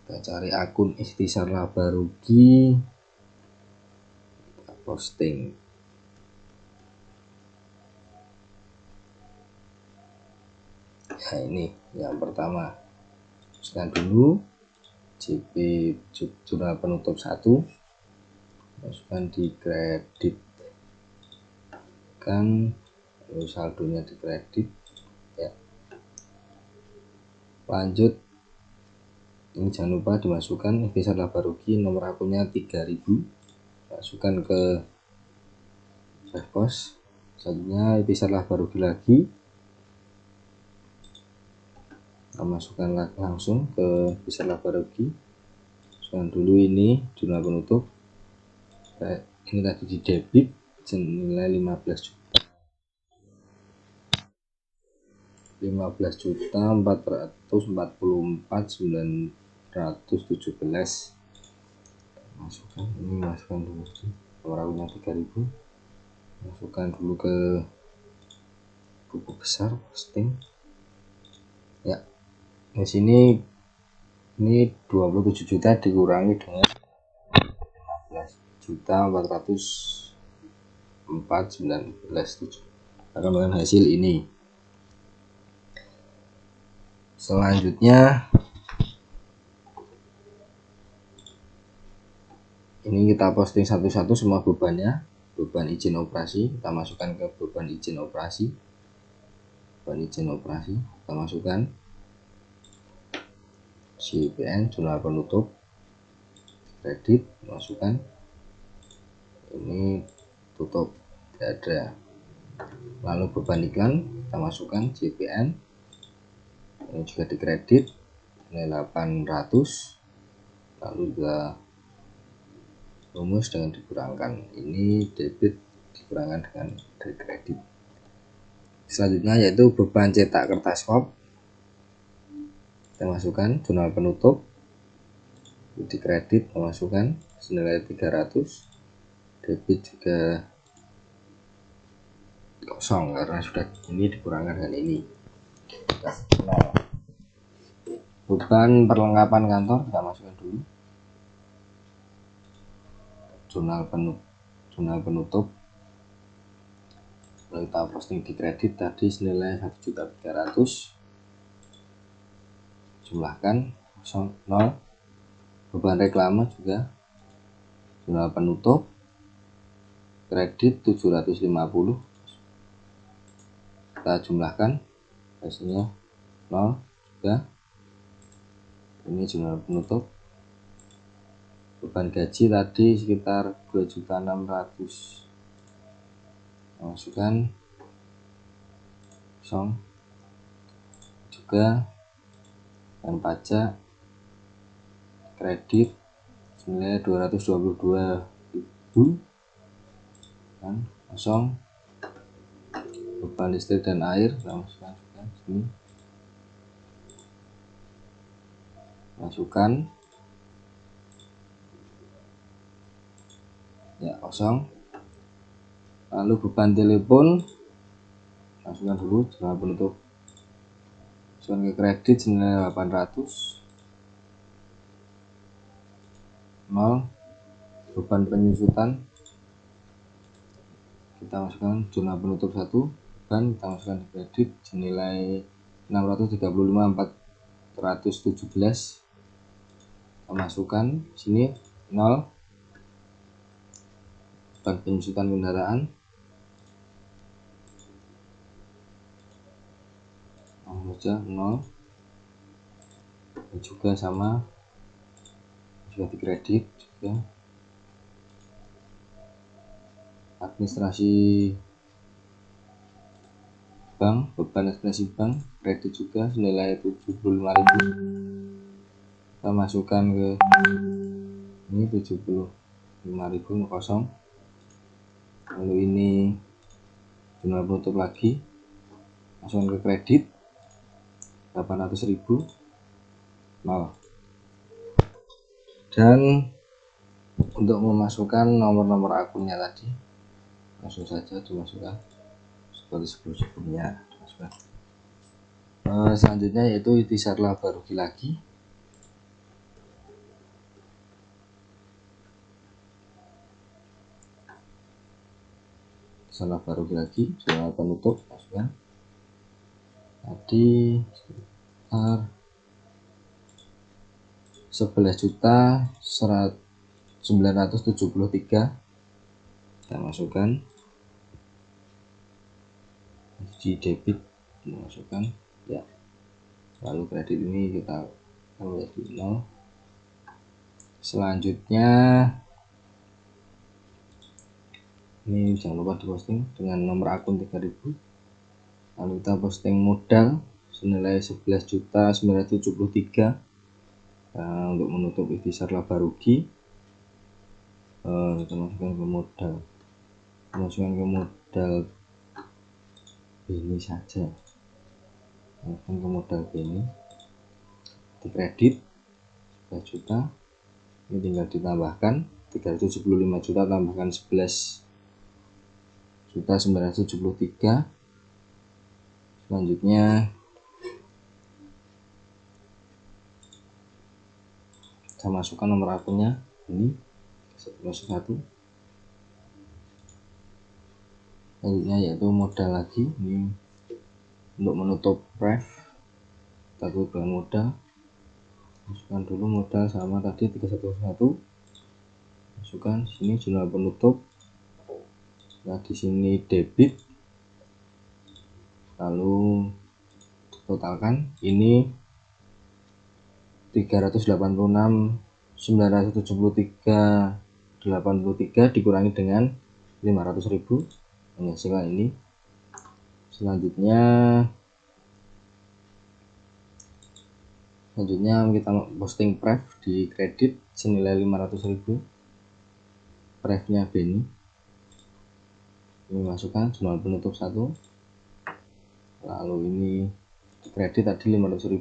Kita cari akun ikhtisar laba rugi, kita posting. Nah, ini yang pertama. Masukkan dulu JP jurnal penutup 1. Masukkan di kredit kan, lalu saldonya di kredit ya. Lanjut, ini jangan lupa dimasukkan ikhtisar laba rugi, nomor akunnya 3000. Masukkan ke pos. Selanjutnya ikhtisar laba rugi lagi, kita masukkan langsung ke ikhtisar laba rugi. Masukkan dulu ini jurnal penutup. Ini tadi di debit senilai 15.444.917. Masukkan ini, masukkan dulu nomor akunnya 3000. Masukkan dulu ke buku besar, posting ya. Di sini ini 27 juta dikurangi dengan 15.444.917 akan dengan hasil ini. Selanjutnya ini kita posting satu-satu semua bebannya. Beban izin operasi kita masukkan ke beban izin operasi. Beban izin operasi kita masukkan CPN jurnal penutup kredit, masukkan ini, tutup, tidak ada. Lalu beban iklan kita masukkan JPN, ini juga dikredit nilai 800, lalu juga rumus dengan dikurangkan, ini debit dikurangkan dengan kredit. Selanjutnya yaitu beban cetak kertas kop, kita masukkan jurnal penutup, dikredit memasukkan senilai 300, debit juga kosong karena sudah ini dikurangkan dengan ini. Beban perlengkapan kantor kita masukkan dulu, jurnal penutup, lalu kita posting di kredit tadi senilai 1.300.000, jumlahkan 0. Beban reklame juga jurnal penutup, kredit 750, kita jumlahkan hasilnya 0 juga. Ini jurnal penutup. Beban gaji tadi sekitar 2.600.000, masukkan 0 juga. Dan pajak kredit senilai 222.000 dan 0. Beban listrik dan air kita masukkan juga sini, masukkan ya 0. Lalu beban telepon masukkan dulu jurnal penutup, masukkan ke kredit senilai 800, 0. Beban penyusutan kita masukkan jurnal penutup 1, dan kita masukkan di kredit senilai 635.417, kita masukkan sini 0. Beban penyusutan kendaraan saja 0, dan juga sama juga di kredit juga. Administrasi bank, beban administrasi bank kredit juga senilai 75.000, kita masukkan ke ini 75.000 kosong. Lalu ini jurnal penutup lagi, masukkan ke kredit 800.000, 0. Dan untuk memasukkan nomor-nomor akunnya tadi langsung saja dimasukkan seperti sebelumnya. Selanjutnya yaitu ikhtisar laba rugi lagi. Ikhtisar laba rugi lagi, jurnal penutup masukkan tadi sekitar 11.973, kita masukkan di debit, masukkan ya. Lalu kredit ini kita taruh di 0. Selanjutnya ini jangan lupa diposting dengan nomor akun 3.000. Lalu kita posting modal senilai 11.973. Untuk menutup ikhtisar laba rugi, kita masukkan ke modal, ini saja, masukkan ke modal ini di kredit 3 juta, ini tinggal ditambahkan 375 juta tambahkan 11.973. Selanjutnya saya masukkan nomor akunnya ini 101. Selanjutnya yaitu modal lagi, ini untuk menutup ref kita tutup dengan modal, masukkan dulu modal sama tadi 311, masukkan sini jurnal penutup. Nah di sini debit, lalu totalkan ini 386.973.83 dikurangi dengan 500.000 menghasilkan ini Selanjutnya kita posting pref di kredit senilai 500.000. Prefnya Beni, ini masukkan jumlah penutup 1. Lalu ini di kredit tadi 500.000,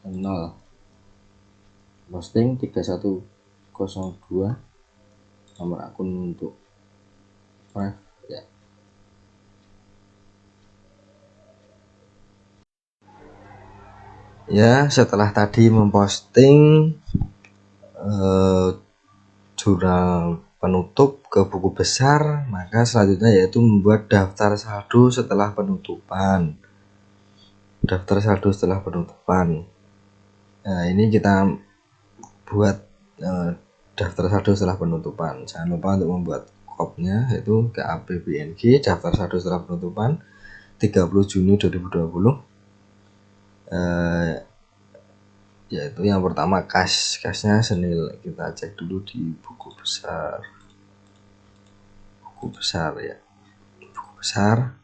0. Posting 3102 nomor akun untuk pref ya. Ya, setelah tadi memposting jurnal penutup ke buku besar, maka selanjutnya yaitu membuat daftar saldo setelah penutupan. Daftar saldo setelah penutupan. Nah, ini kita buat daftar saldo setelah penutupan. Jangan lupa untuk membuat kopnya, yaitu KAPBNG daftar saldo setelah penutupan 30 Juni 2020. Yaitu yang pertama kasnya senilai, kita cek dulu di buku besar ya. Buku besar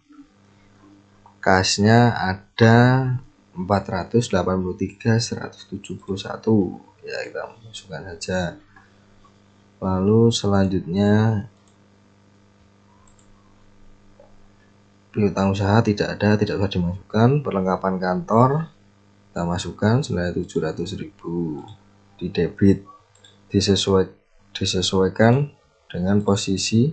kasnya ada 483.171 ya, kita masukkan saja. Lalu selanjutnya piutang usaha tidak ada, tidak usah dimasukkan. Perlengkapan kantor kita masukkan senilai 700.000 di debit, disesuaikan dengan posisi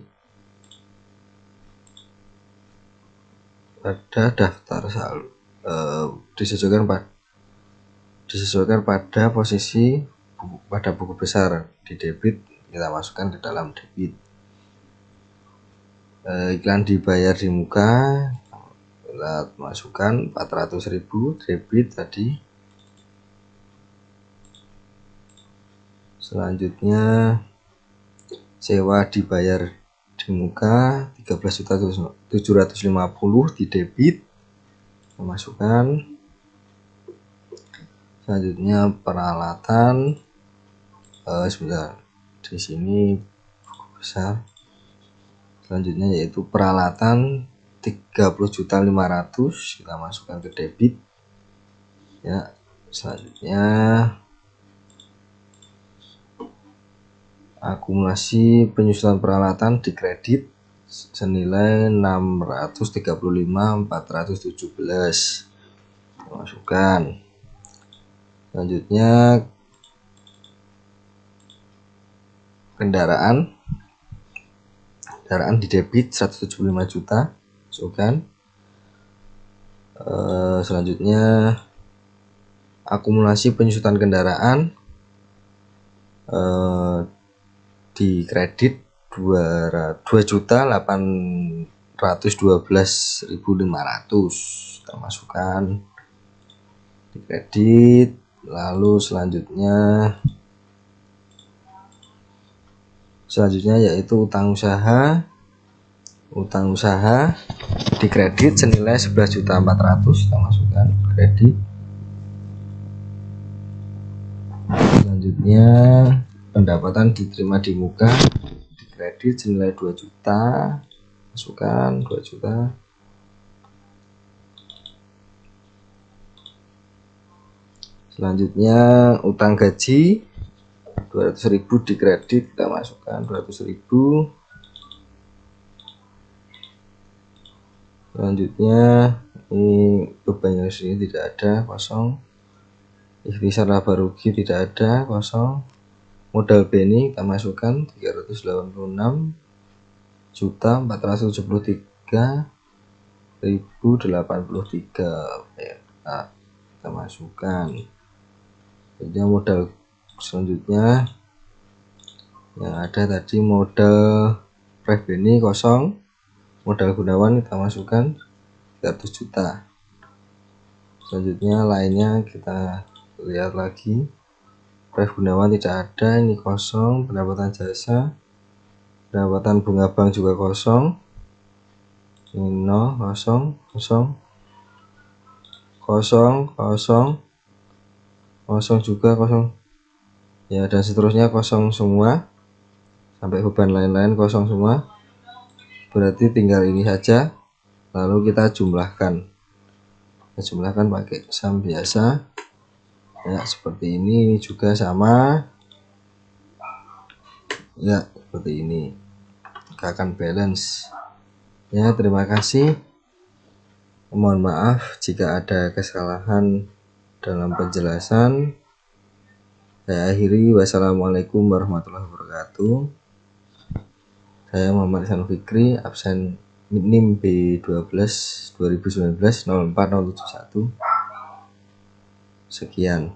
pada daftar saldo, disesuaikan pada posisi pada buku besar. Di debit kita masukkan ke dalam debit. Iklan dibayar di muka kita masukkan 400.000 debit tadi. Selanjutnya sewa dibayar di muka 13.750 di debit kita masukkan. Selanjutnya peralatan sebentar, di sini buku besar. Selanjutnya yaitu peralatan 30.500 kita masukkan ke debit ya. Selanjutnya akumulasi penyusunan peralatan di kredit senilai 635.417 kita masukkan. Selanjutnya kendaraan di debit 175 juta masukkan. Selanjutnya akumulasi penyusutan kendaraan di kredit 2.812.500 kita masukkan di kredit. Lalu selanjutnya yaitu utang usaha di kredit senilai 11.400 kita masukkan kredit. Selanjutnya pendapatan diterima di muka di kredit senilai 2 juta masukkan 2 juta. Selanjutnya utang gaji 200.000 di kredit kita masukkan 200.000. Selanjutnya ini beban yang sini tidak ada, kosong. Ikhtisar laba rugi tidak ada, kosong. Modal Beni kita masukkan 386.473.083 ya, kita masukkan. Jadi modal selanjutnya yang ada tadi modal pref Beni kosong, modal Gunawan kita masukkan 300 juta. Selanjutnya lainnya kita lihat lagi. Pref Gunawan tidak ada, ini kosong. Pendapatan jasa, pendapatan bunga bank juga kosong. Ini 0, kosong, kosong, kosong, kosong, kosong juga, kosong ya, dan seterusnya kosong semua sampai beban lain-lain kosong semua. berarti tinggal ini saja, lalu kita jumlahkan pakai sum biasa ya, seperti ini juga sama ya, seperti ini. Kita akan balance ya. Terima kasih, mohon maaf jika ada kesalahan dalam penjelasan. Saya akhiri, wassalamualaikum warahmatullahi wabarakatuh. Saya Muhammad Ihsan Fikri, absen NIM B12 2019 04071. Sekian.